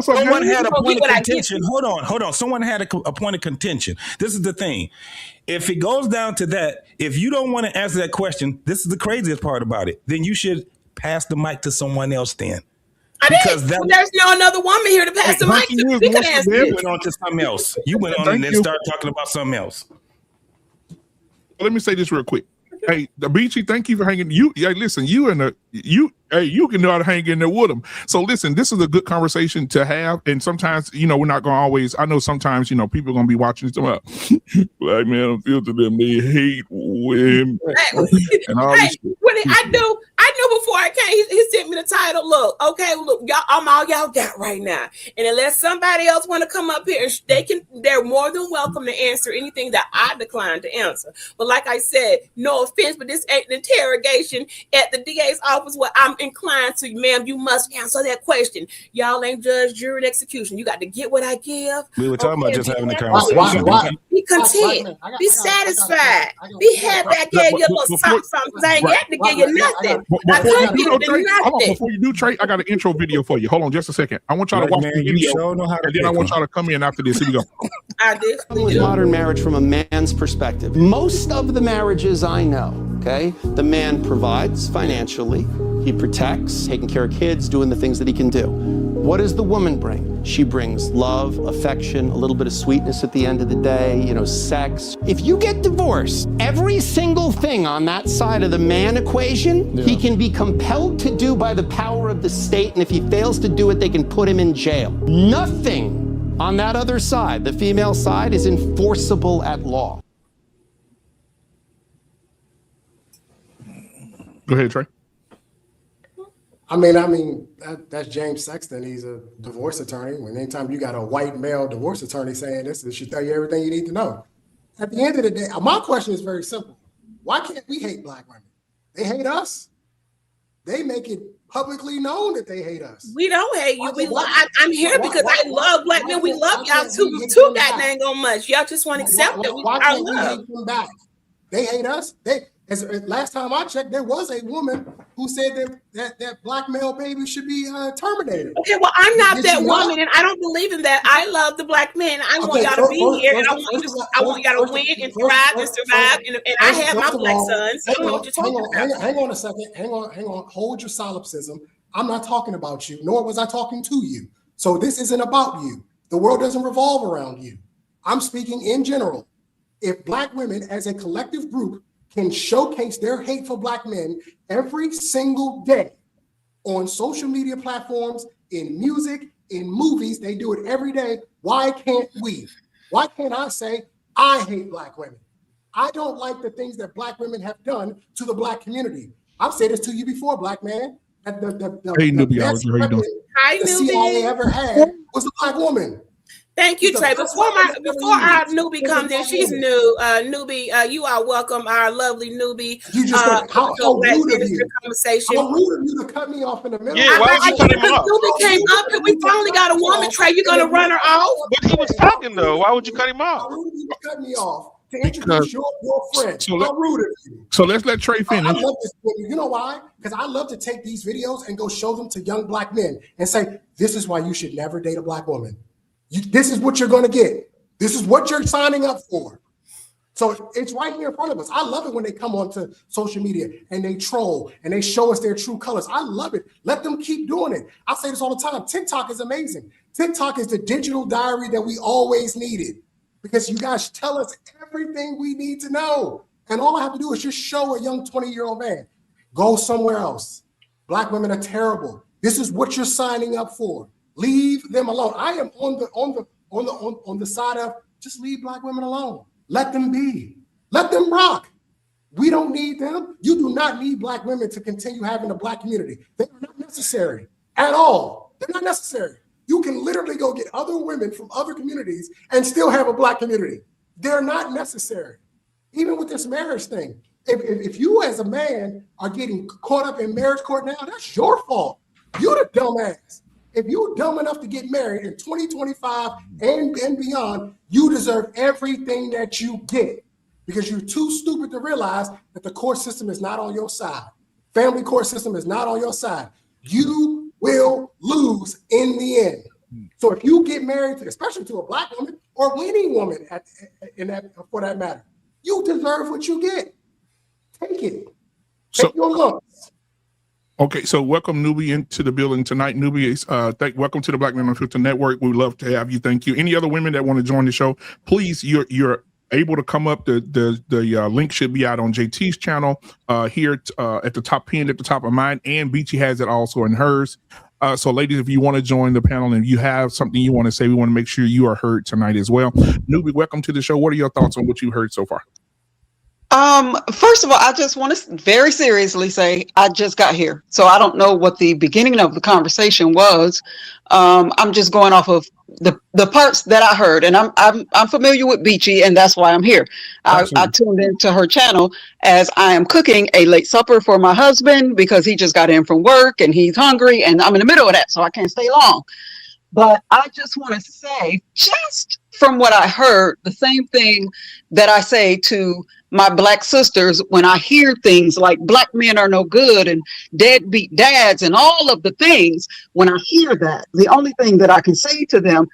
Someone had a point of contention. Hold on. Someone had a point of contention. This is the thing. If it goes down to that, if you don't want to answer that question, this is the craziest part about it. Then you should pass the mic to someone else. Then. Because there's no another woman here to pass the mic to. We can answer it. You went on to something else. You went on and then started talking about something else. Let me say this real quick. Hey, the Beachy, thank you for hanging. Listen, you can know how to hang in there with them. So listen, this is a good conversation to have. And sometimes, we're not going to always, I know sometimes, people are going to be watching this about black men don't feel to them. They hate women. And all this shit. I knew before I came, he sent me the title. Look, y'all, I'm all y'all got right now. And unless somebody else want to come up here, they're more than welcome to answer anything that I decline to answer. But like I said, no offense, but this ain't an interrogation at the DA's office where I'm inclined to, ma'am, you must answer that question. Y'all ain't judge, jury, and execution. You got to get what I give. We were talking about just having a conversation. Be content. Be satisfied. Be happy I gave you a little something because I ain't got to give you nothing. Before you do, Trey, I got an intro video for you. Hold on just a second. I want y'all to watch the video, and then I want y'all to come in after this. Here we go. I did. Modern marriage from a man's perspective. Most of the marriages I know, okay, the man provides financially, he protects, taking care of kids, doing the things that he can do. What does the woman bring? She brings love, affection, a little bit of sweetness at the end of the day, sex. If you get divorced, every single thing on that side of the man equation, he can be compelled to do by the power of the state, and if he fails to do it, they can put him in jail. Nothing on that other side, the female side, is enforceable at law. Go ahead, Trey. I mean, that's James Sexton. He's a divorce attorney. When anytime you got a white male divorce attorney saying this should tell you everything you need to know. At the end of the day, my question is very simple. Why can't we hate black women? They hate us. They make it publicly known that they hate us. We don't hate you. I'm here because I love black men. We love y'all too goddamn much. Y'all just want to accept that. Why can't we hate them back? They hate us. Last time I checked, there was a woman who said that black male baby should be terminated. Okay, well, I'm not that woman, and I don't believe in that. I love the black men. I want y'all to be here, and I want y'all to win and thrive and survive. And I have my black sons. So I don't know what you're talking about. Hang on a second. Hang on. Hold your solipsism. I'm not talking about you, nor was I talking to you. So this isn't about you. The world doesn't revolve around you. I'm speaking in general. If black women as a collective group can showcase their hate for black men every single day on social media platforms, in music, in movies, they do it every day. Why can't we? Why can't I say, I hate black women? I don't like the things that black women have done to the black community. I've said this to you before, black man. Hey, newbie, how you doing? Hi, the newbie. CIA ever had was a black woman. Thank you, Trey. Before our newbie comes in, she's new. Newbie, you are welcome. Our lovely newbie. You just how rude of you. Conversation. How rude of you to cut me off in the middle. Yeah, why would you cut him off? Newbie came up and we finally got a woman. Trey, you gonna run her off? But he was talking though. Why would you cut him off? How rude of you to cut me off to introduce your friend? How rude of you. So let's let Trey finish. I love this. You know why? Because I love to take these videos and go show them to young black men and say, this is why you should never date a black woman. This is what you're going to get. This is what you're signing up for. So it's right here in front of us. I love it when they come onto social media and they troll and they show us their true colors. I love it. Let them keep doing it. I say this all the time. TikTok is amazing. TikTok is the digital diary that we always needed because you guys tell us everything we need to know. And all I have to do is just show a young 20-year-old man, go somewhere else. Black women are terrible. This is what you're signing up for. Leave them alone. I am on the side of just leave black women alone. Let them be. Let them rock. We don't need them. You do not need black women to continue having a black community. They are not necessary at all. not necessary. You can literally go get other women from other communities and still have a Black community. They're not necessary. Even with this marriage thing, if you as a man are getting caught up in marriage court now, that's your fault. You're the dumbass. If you're dumb enough to get married in 2025 and beyond, you deserve everything that you get because you're too stupid to realize that the court system is not on your side. Family court system is not on your side. You will lose in the end. So if you get married, especially to a Black woman or any woman for that matter, you deserve what you get. Take it. Take your lumps. Okay, so welcome Newbie into the building tonight. Newbie, welcome to the Black Men on Twitter Network. We'd love to have you. Thank you. Any other women that want to join the show, please, you're able to come up. The link should be out on JT's channel here at the top, pinned at the top of mine, and Beachy has it also in hers. So ladies, if you want to join the panel and you have something you want to say, we want to make sure you are heard tonight as well. Newbie, welcome to the show. What are your thoughts on what you heard so far? First of all, I just want to very seriously say I just got here, so I don't know what the beginning of the conversation was. I'm just going off of the parts that I heard, and I'm familiar with Beachy, and that's why I'm here. I tuned into her channel as I am cooking a late supper for my husband because he just got in from work and he's hungry, and I'm in the middle of that, so I can't stay long. But I just want to say, just from what I heard, the same thing that I say to my Black sisters when I hear things like Black men are no good and deadbeat dads and all of the things. When I hear that, the only thing that I can say to them,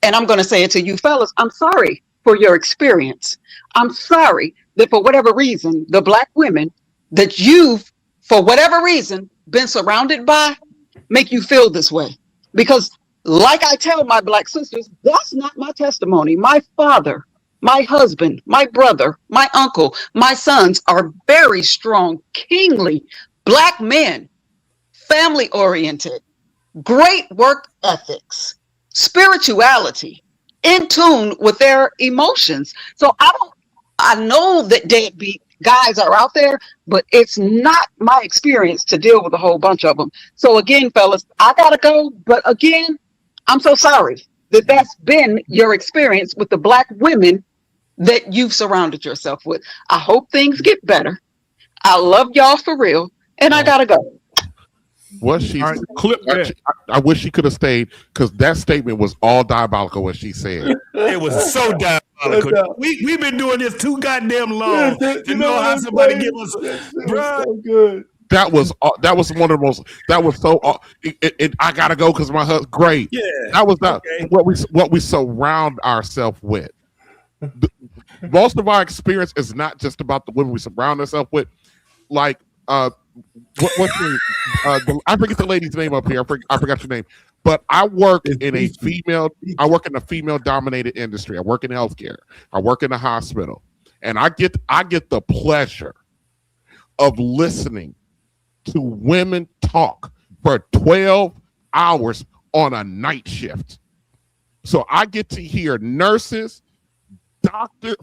and I'm going to say it to you fellas, I'm sorry for your experience. I'm sorry that for whatever reason, the Black women that you've, for whatever reason, been surrounded by make you feel this way. Because like I tell my Black sisters, that's not my testimony. My father, my husband, my brother, my uncle, my sons are very strong, kingly Black men, family oriented, great work ethics, spirituality, in tune with their emotions. So I know that deadbeat guys are out there, but it's not my experience to deal with a whole bunch of them. So again, fellas, I gotta go. But again, I'm so sorry that that's been your experience with the Black women that you've surrounded yourself with. I hope things get better. I love y'all for real, and I gotta go. What she I wish she could have stayed because that statement was all diabolical. What she said, it was so diabolical. We've been doing this too goddamn long to know how somebody give us, bro. So good. That was one of the most. That was so. I gotta go because my husband. Great. Yeah. That was not what we surround ourselves with. Most of our experience is not just about the women we surround ourselves with. Like, what's your, I forget the lady's name up here. I forgot your name. But I work in a female-dominated industry. I work in healthcare. I work in a hospital, and I get the pleasure of listening to women talk for 12 hours on a night shift. So I get to hear nurses,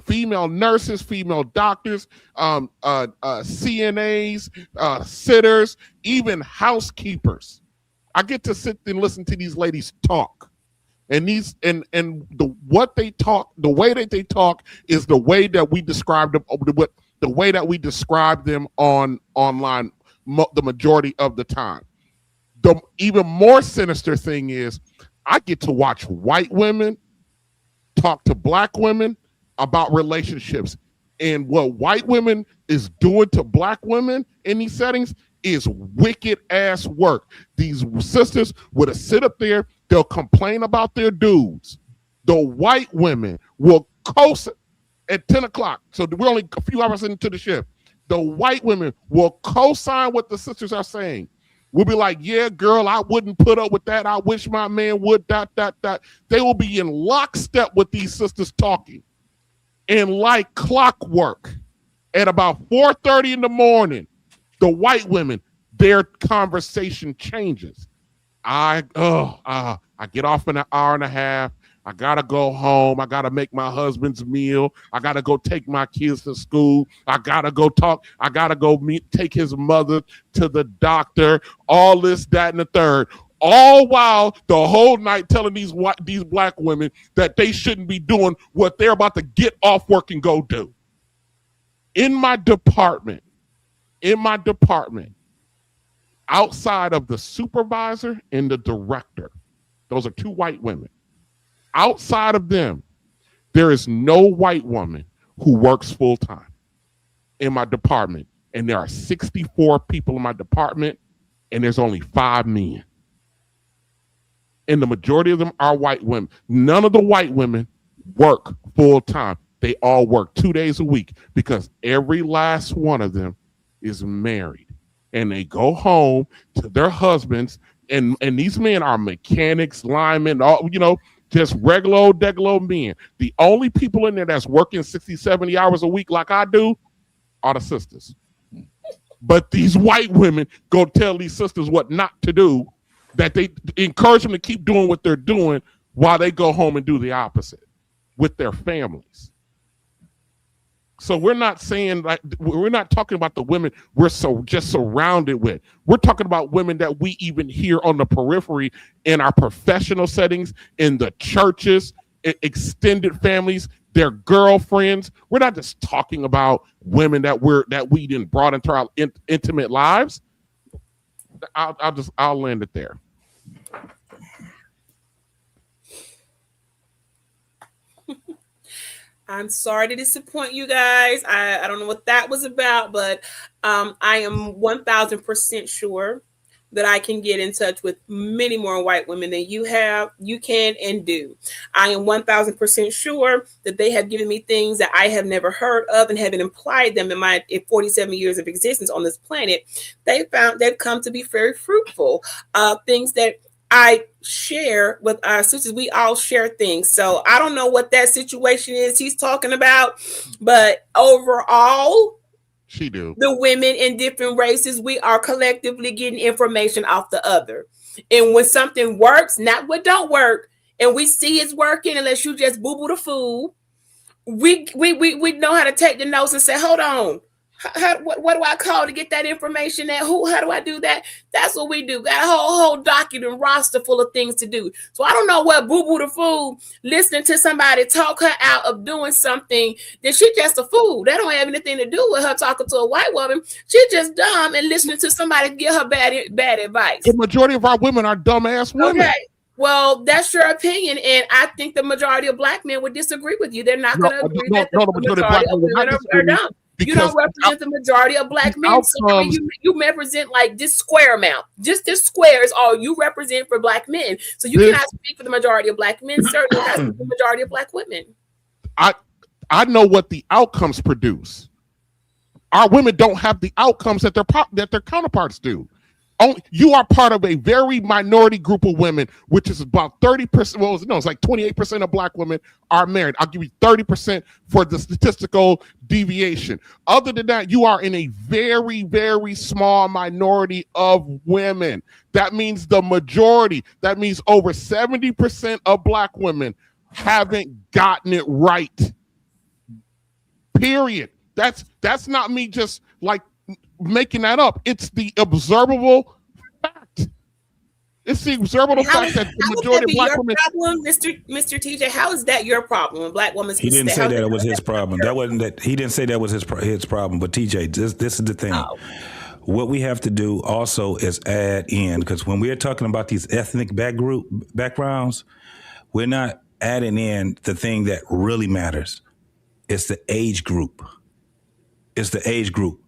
female nurses, female doctors, CNAs, sitters, even housekeepers. I get to sit and listen to these ladies talk. And the way that they talk is the way that we describe them, the way that we describe them online the majority of the time. The even more sinister thing is I get to watch white women talk to Black women about relationships. And what white women is doing to Black women in these settings is wicked ass work. These sisters would sit up there, they'll complain about their dudes. The white women will co-sign at 10 o'clock. So we're only a few hours into the shift. The white women will co-sign what the sisters are saying. We'll be like, yeah, girl, I wouldn't put up with that. I wish my man would, ... They will be in lockstep with these sisters talking. And like clockwork, at about 4:30 in the morning, the white women, their conversation changes. I get off in an hour and a half. I gotta go home. I gotta make my husband's meal. I gotta go take my kids to school. I gotta go talk. I gotta go take his mother to the doctor. All this, that, and the third. All while the whole night telling these black women that they shouldn't be doing what they're about to get off work and go do. In my department, outside of the supervisor and the director, those are 2 white women. Outside of them, there is no white woman who works full time in my department. And there are 64 people in my department, and there's only 5 men. And the majority of them are white women. None of the white women work full time. They all work 2 days a week because every last one of them is married. And they go home to their husbands, and these men are mechanics, linemen, all, just regular old degular men. The only people in there that's working 60, 70 hours a week like I do are the sisters. But these white women go tell these sisters what not to do, that they encourage them to keep doing what they're doing while they go home and do the opposite with their families. So we're not talking about the women we're just surrounded with. We're talking about women that we even hear on the periphery in our professional settings, in the churches, extended families, their girlfriends. We're not just talking about women that we didn't brought into our intimate lives. I'll land it there. I'm sorry to disappoint you guys. I don't know what that was about, but I am 1,000% sure that I can get in touch with many more white women than you can and do. I am 1,000% sure that they have given me things that I have never heard of and haven't implied them in my 47 years of existence on this planet. They've come to be very fruitful. Things that I share with our sisters. We all share things. So I don't know what that situation is he's talking about, but overall, she do. The women in different races, we are collectively getting information off the other. And when something works, not what don't work, and we see it's working, unless you just boo-boo the fool, we know how to take the notes and say, hold on. What do I call to get that information at who? How do I do that? That's what we do. Got a whole document and roster full of things to do. So I don't know what boo-boo the fool listening to somebody talk her out of doing something, then she just a fool. That don't have anything to do with her talking to a white woman. She just dumb and listening to somebody give her bad advice. The majority of our women are dumbass women. Okay. Well, that's your opinion, and I think the majority of black men would disagree with you. They're not going to agree that the majority of women are dumb. You don't represent the majority of black men. So you represent like this square amount. Just this square is all you represent for black men. So you cannot speak for the majority of black men, certainly not for the majority of black women. I know what the outcomes produce. Our women don't have the outcomes that their counterparts do. You are part of a very minority group of women, which is about 30%. Well, no, it's like 28% of black women are married. I'll give you 30% for the statistical deviation. Other than that, you are in a very, very small minority of women. That means the majority. That means over 70% of black women haven't gotten it right. Period. That's not me just like making that up. It's the observable fact. It's the observable fact that the majority of black women. Problem, Mr. TJ, how is that your problem? When black women, he didn't say that it was his problem. That wasn't that. He didn't say that was his problem. But TJ, this is the thing. Oh. What we have to do also is add in, because when we're talking about these ethnic backgrounds, we're not adding in the thing that really matters. It's the age group. It's the age group.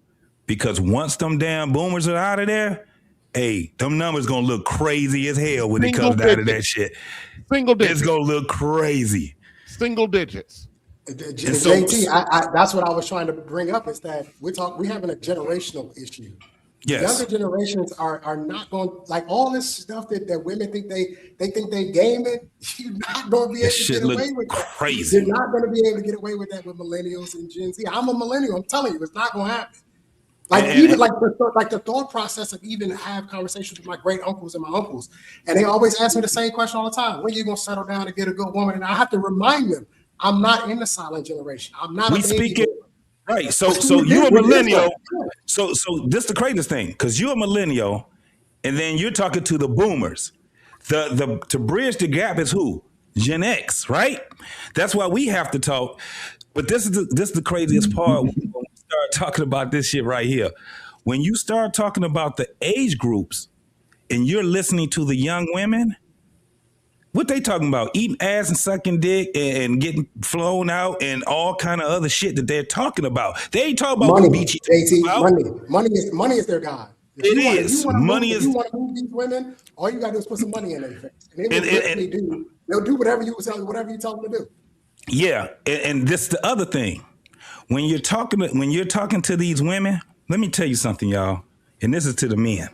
Because once them damn boomers are out of there, hey, them numbers gonna look crazy as hell when it comes out of that shit. Single digits. It's gonna look crazy. Single digits. JT, that's what I was trying to bring up, is that we're having a generational issue. Yes. Younger generations are not going, like all this stuff that women think they think they gaming. You're not going to be able to get away with that. Crazy. You're not going to be able to get away with that with millennials and Gen Z. I'm a millennial. I'm telling you, it's not going to happen. Like the thought process of even have conversations with my great uncles and my uncles, and they always ask me the same question all the time: when are you going to settle down and get a good woman? And I have to remind them, I'm not in the silent generation. I'm not. We speak it right. So you're a millennial. So this is the craziest thing, because you're a millennial, and then you're talking to the boomers. To bridge the gap is who? Gen X, right? That's why we have to talk. But this is the craziest part when we start talking about this shit right here. When you start talking about the age groups and you're listening to the young women, what they talking about? Eating ass and sucking dick and getting flown out and all kind of other shit that they're talking about. They ain't talking about money. Beachy. Money is their god. If you want to move these women, all you gotta do is put some money in their face, and they will literally do. They'll do whatever you tell them to do. Yeah, and this is the other thing. When you're talking to these women, let me tell you something, y'all. And this is to the men.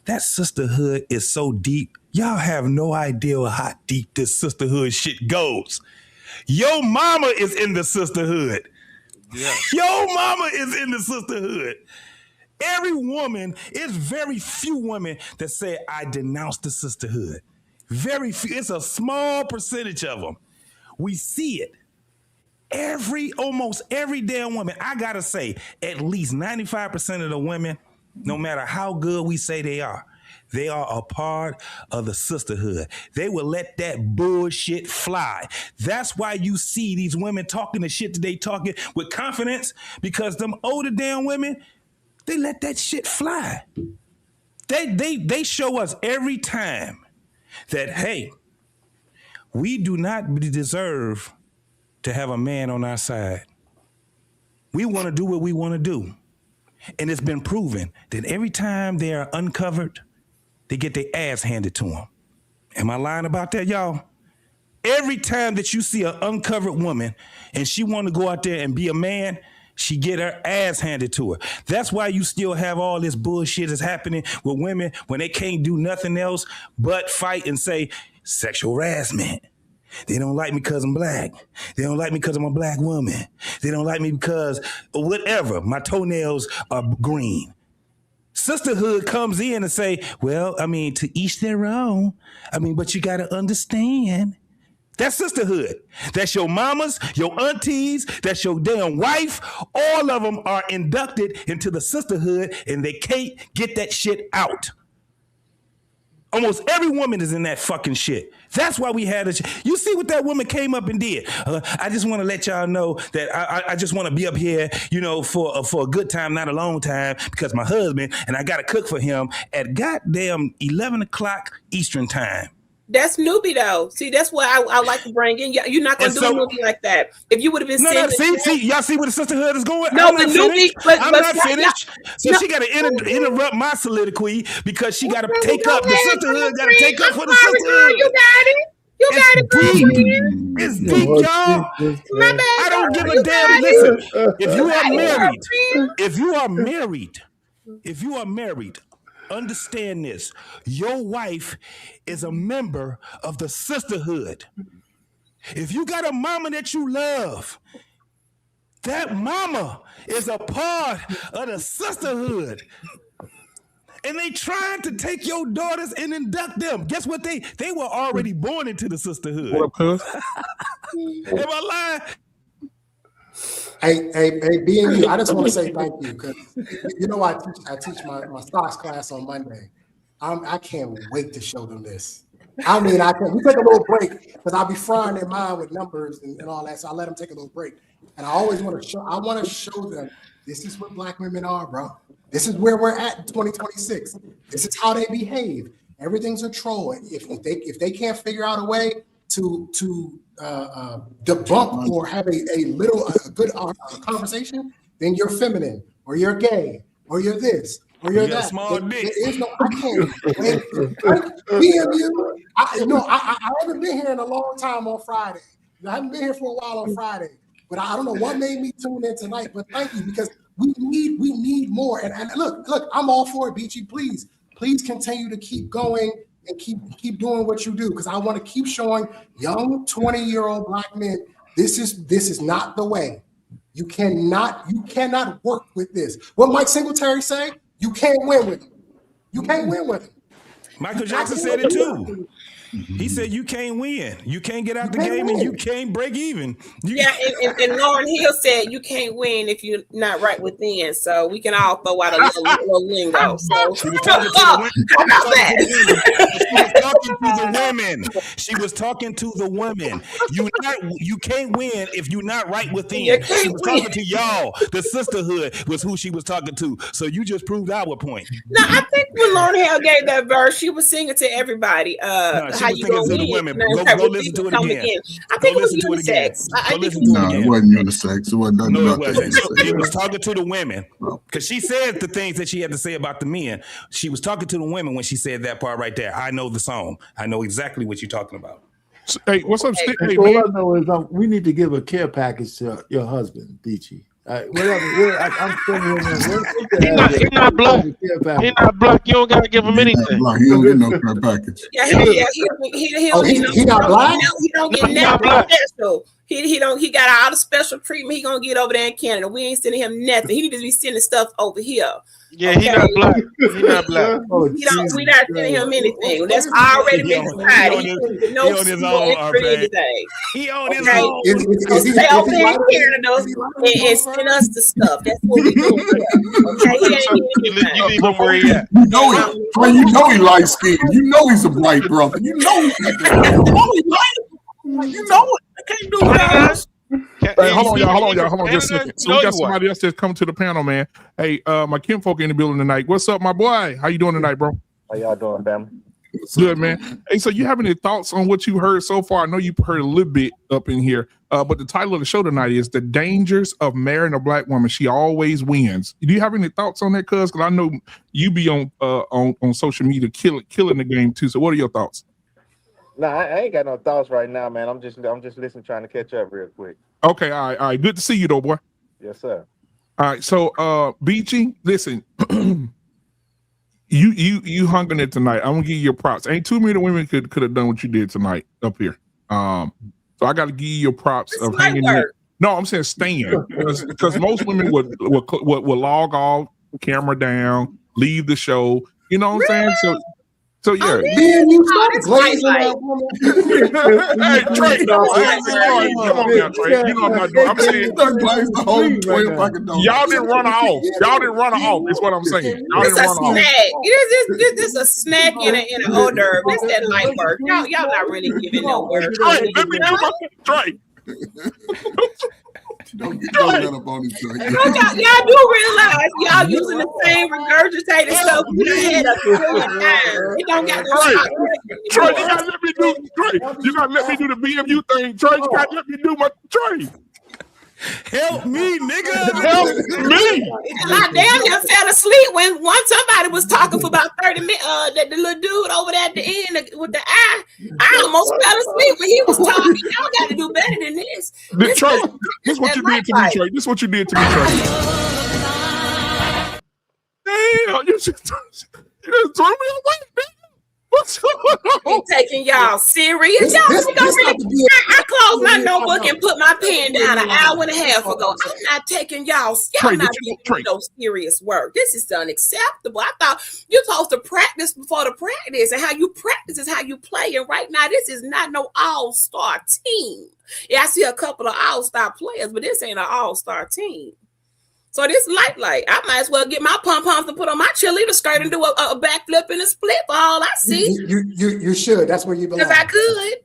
That sisterhood is so deep. Y'all have no idea how deep this sisterhood shit goes. Your mama is in the sisterhood. Yeah. Your mama is in the sisterhood. Every woman, it's very few women that say, I denounce the sisterhood. Very few. It's a small percentage of them. We see it. Almost every damn woman, I gotta say, at least 95% of the women, no matter how good we say they are a part of the sisterhood. They will let that bullshit fly. That's why you see these women talking the shit that they talking with confidence, because them older damn women, they let that shit fly. They show us every time that, hey, we do not deserve to have a man on our side. We want to do what we want to do. And it's been proven that every time they are uncovered, they get their ass handed to them. Am I lying about that, y'all? Every time that you see an uncovered woman and she want to go out there and be a man, she get her ass handed to her. That's why you still have all this bullshit that's happening with women when they can't do nothing else but fight and say sexual harassment. They don't like me because I'm black. They don't like me because I'm a black woman. They don't like me because whatever. My toenails are green. Sisterhood comes in and say, well, I mean, to each their own. I mean, but you got to understand. That's sisterhood. That's your mamas, your aunties, that's your damn wife. All of them are inducted into the sisterhood and they can't get that shit out. Almost every woman is in that fucking shit. That's why we had it. You see what that woman came up and did. I just want to let y'all know that I just want to be up here, for a good time, not a long time, because my husband and I got to cook for him at goddamn 11 o'clock Eastern time. That's newbie though. See, that's what I like to bring in. You're not gonna do a movie like that. If you would have been see, y'all see where the sisterhood is going? No, the newbie, I'm not finished. So she got to interrupt my soliloquy because she got to take up. The sisterhood got to take up for the sisterhood. You got it. You got it, deep. It's deep, y'all. My bad. I don't give a damn. Listen, if you are married, understand this. Your wife is a member of the sisterhood. If you got a mama that you love, that mama is a part of the sisterhood. And they trying to take your daughters and induct them. Guess what? They were already born into the sisterhood. What up, cuz? Am I lying? Hey, being you, I just want to say thank you, because I teach my stocks class on Monday. I can't wait to show them this. I mean, we take a little break because I'll be frying their mind with numbers and all that. So I let them take a little break. And I always want to show them this is what black women are, bro. This is where we're at in 2026. This is how they behave. Everything's a troll. If they can't figure out a way to debunk or have a good conversation, then you're feminine or you're gay or you're this or you're that. Small dick. There is no, I can't. BMU, I haven't been here in a long time on Friday. I haven't been here for a while on Friday, but I don't know what made me tune in tonight. But thank you, because we need more. And look, I'm all for it, Beachy. Please continue to keep going and keep doing what you do, because I want to keep showing young 20-year-old black men this is not the way. You cannot work with this. What Mike Singletary say? You can't win with him. You can't win with him. Michael Jackson said it too. He said you can't win. You can't get out the game and you can't break even. And Lauryn Hill said you can't win if you're not right within. So we can all throw out a little lingo. So she was talking to the the women. She was talking to the women. You can't win if you're not right within. She was talking to y'all. The sisterhood was who she was talking to. So you just proved our point. No, I think when Lauryn Hill gave that verse, she was singing to everybody. No, she was singing to the women. Go listen to it again. I think it was unisex. No, it wasn't unisex. It wasn't nothing No, about it wasn't. that. She was talking to the women because she said the things that she had to say about the men. She was talking to the women when she said that part right there. I know the song. I know exactly what you're talking about. Hey, what's up, Stick? Hey, all I know is we need to give a care package to your husband, Beachy. I'm He's not black. He's not black. You don't gotta give him anything. He don't get no care package. He not black. He don't get nothing special. He got all the special treatment he gonna get over there in Canada. We ain't sending him nothing. He need to be sending stuff over here. Yeah, he not black. He not black. We not sending him anything. That's already been decided. He on his own. He on his own. Stay over there in Canada and send us the stuff. That's what we do. Okay, he ain't you leave him where he at. You know he light skinned. You know he's a bright brother. You know he's You know it. I can't do that. Hey, hold on, y'all. Just a second. So we got somebody else that's come to the panel, man. Hey, my kinfolk in the building tonight. What's up, my boy? How you doing tonight, bro? How y'all doing, family? Good, man. Hey, so you have any thoughts on what you heard so far? I know you've heard a little bit up in here, but the title of the show tonight is "The Dangers of Marrying a Black Woman. She Always Wins." Do you have any thoughts on that, cuz? Because I know you be on social media killing the game too. So what are your thoughts? Nah, I ain't got no thoughts right now, man. I'm just listening, trying to catch up real quick. Okay, all right. Good to see you, though, boy. Yes, sir. All right, so BG, listen, you hung in it tonight. I'm gonna give you your props. Ain't too many women could have done what you did tonight up here. So I got to give you your props of hanging in. No, I'm saying staying because most women would log off, camera down, leave the show. You know what I'm saying? So yeah. Man, you start glazing that woman. Hey, Trey, come on now, Trey. You know I'm not doing. I'm saying y'all didn't run her off. Y'all didn't run her off. Is what I'm saying. Y'all didn't run her off. This a snack in an hors d'oeuvre. That's that light work. Y'all not really giving no work. Trey, let me do my Trey. Don't get that up on each other. Y'all do realize y'all using the same regurgitated stuff we done had a billion times. It don't got Trey, you gotta let me do Trey. You gotta let me do the BMU thing. Trey, you gotta let me do my Trey. Help me, nigga. Help me. I damn near fell asleep when somebody was talking for about 30 minutes. The little dude over there at the end with the eye. I almost fell asleep when he was talking. Y'all got to do better than this. Trey, this is what you did to me, Trey. This is what you did to me, Trey. Damn, you just threw me away, man. What's going on? I'm taking y'all serious. I closed my notebook and put my pen down an hour and a half ago. I'm not taking y'all not doing no serious work. This is unacceptable. I thought you're supposed to practice before the practice, and how you practice is how you play. And right now, this is not no all-star team. Yeah, I see a couple of all-star players, but this ain't an all-star team. So this light, I might as well get my pom-poms to put on my cheerleader skirt and do a backflip and a split for all I see. You should. That's where you belong. Because I could.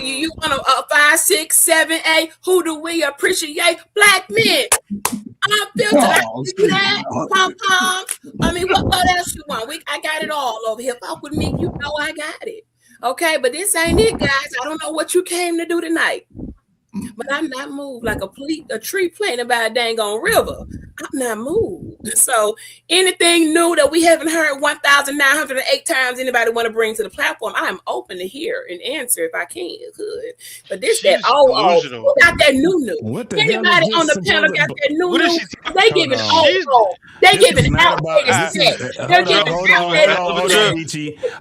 You want a 5, 6, 7, 8. Who do we appreciate? Black men. I'm filtered. That pom-poms. I mean, what else you want? I got it all over here. Fuck with me, you know I got it. Okay, but this ain't it, guys. I don't know what you came to do tonight. But I'm not moved like a tree planted by a dang on river. I'm not moved. So anything new that we haven't heard 1,908 times anybody want to bring to the platform, I'm open to hear and answer if I can. Good. But this that who got that new? Anybody on the panel got that new? They giving They giving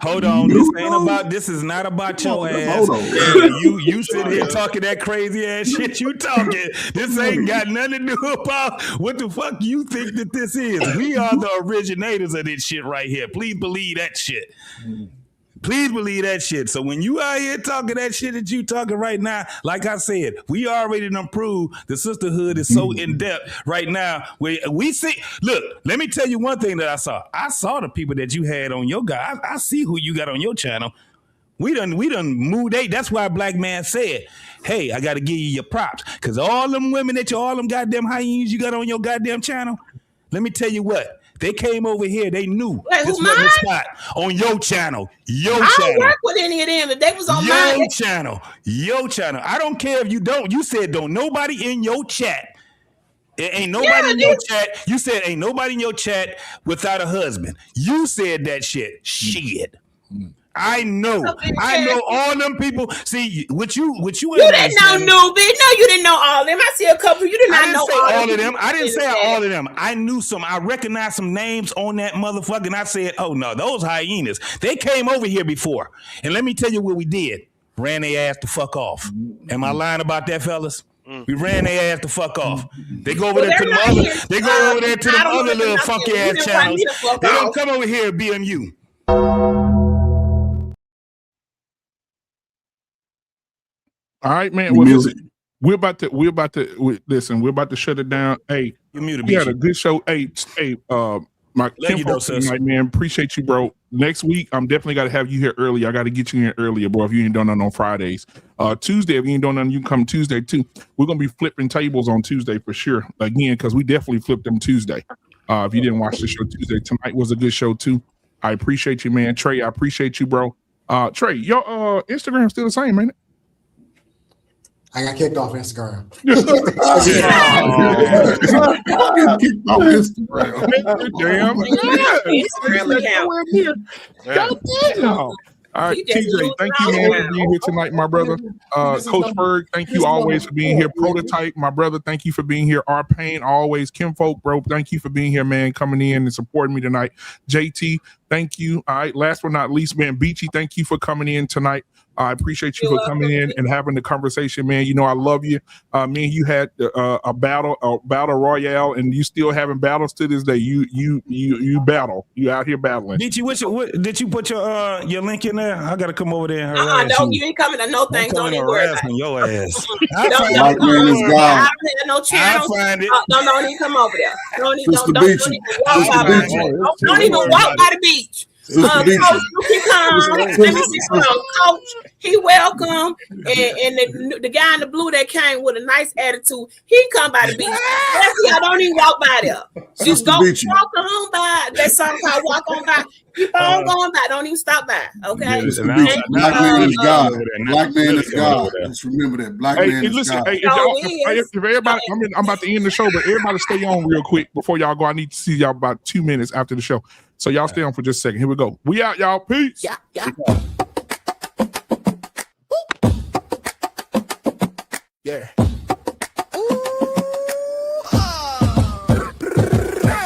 Hold on. This is not about your ass. You sitting here talking that crazy ass shit you talking. This ain't got nothing to do about what the fuck you think that this is. We are the originators of this shit right here. Please believe that shit. Please believe that shit. So when you out here talking that shit that you talking right now, like I said, we already done proved the sisterhood is so in depth right now. We see. Look, let me tell you one thing that I saw. I saw the people that you had on your guy. I see who you got on your channel. We done moved. That's why Black Man said, hey, I got to give you your props. Because all them women all them goddamn hyenas you got on your goddamn channel, let me tell you what. They came over here. They knew this wasn't the spot on your channel. I don't work with any of them. If they was on your channel. Your channel. I don't care if you don't. You said don't nobody in your chat. It ain't nobody in your chat. You said ain't nobody in your chat without a husband. You said that shit. Shit. I know all them people. See, what you didn't know newbie. No, you didn't know all of them. I see a couple. You did not know all of them. I didn't say all of them. I knew some. I recognized some names on that motherfucker, and I said, "Oh no, those hyenas. They came over here before." And let me tell you what we did. Ran their ass the fuck off. Am I lying about that, fellas? We ran their ass the fuck off. They go over there to the other. They go over there to the other little funky ass channels. They don't come over here at BMU. All right, man. Well, listen, we're about to shut it down. Hey, we had a good show. Hey, my tonight, man. Appreciate you, bro. Next week, I'm definitely got to have you here early. I got to get you in earlier, bro. If you ain't done nothing on Fridays, Tuesday, if you ain't done nothing, you can come Tuesday too. We're gonna be flipping tables on Tuesday for sure. Again, because we definitely flipped them Tuesday. If you didn't watch the show Tuesday, tonight was a good show too. I appreciate you, man. Trey, I appreciate you, bro. Trey, your Instagram still the same, ain't it? I got kicked off Instagram. All right, TJ, thank you, man, for being here tonight, my brother. Coach Berg, thank you always for being here. Prototype, my brother, thank you for being here. R Payne, always. Kinfolk, bro, thank you for being here, man, coming in and supporting me tonight. JT, thank you. All right, last but not least, man, Beachy, thank you for coming in tonight. I appreciate you for coming in and having the conversation, man. You know I love you. Me and you had a battle royale, and you still having battles to this day. You battle. You out here battling. Did you did you put your link in there? I gotta come over there and no, you ain't coming. No thanks. Don't even worry about it. Your ass. Black man is God. I don't have no channel. Don't even come over there. Don't even walk by the beach. Coach, you can come. Let me see. Coach, he welcome, and the guy in the blue that came with a nice attitude, he come by the beach. I don't even walk by there. Just go walk on by. That's something called walk on by. Keep on going by. Don't even stop by. Okay. Black man is God. Black man is God. Just remember that. Black man is God. If everybody, I'm about to end the show, but everybody stay on real quick before y'all go. I need to see y'all about 2 minutes after the show. So y'all stay on for just a second. Here we go. We out, y'all. Peace. Yeah.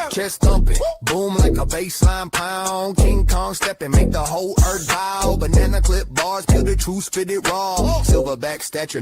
Chest thumping, boom like a baseline pound. King Kong step and make the whole earth bow. Banana clip bars, peel the truth, spit it raw. Silverback stature.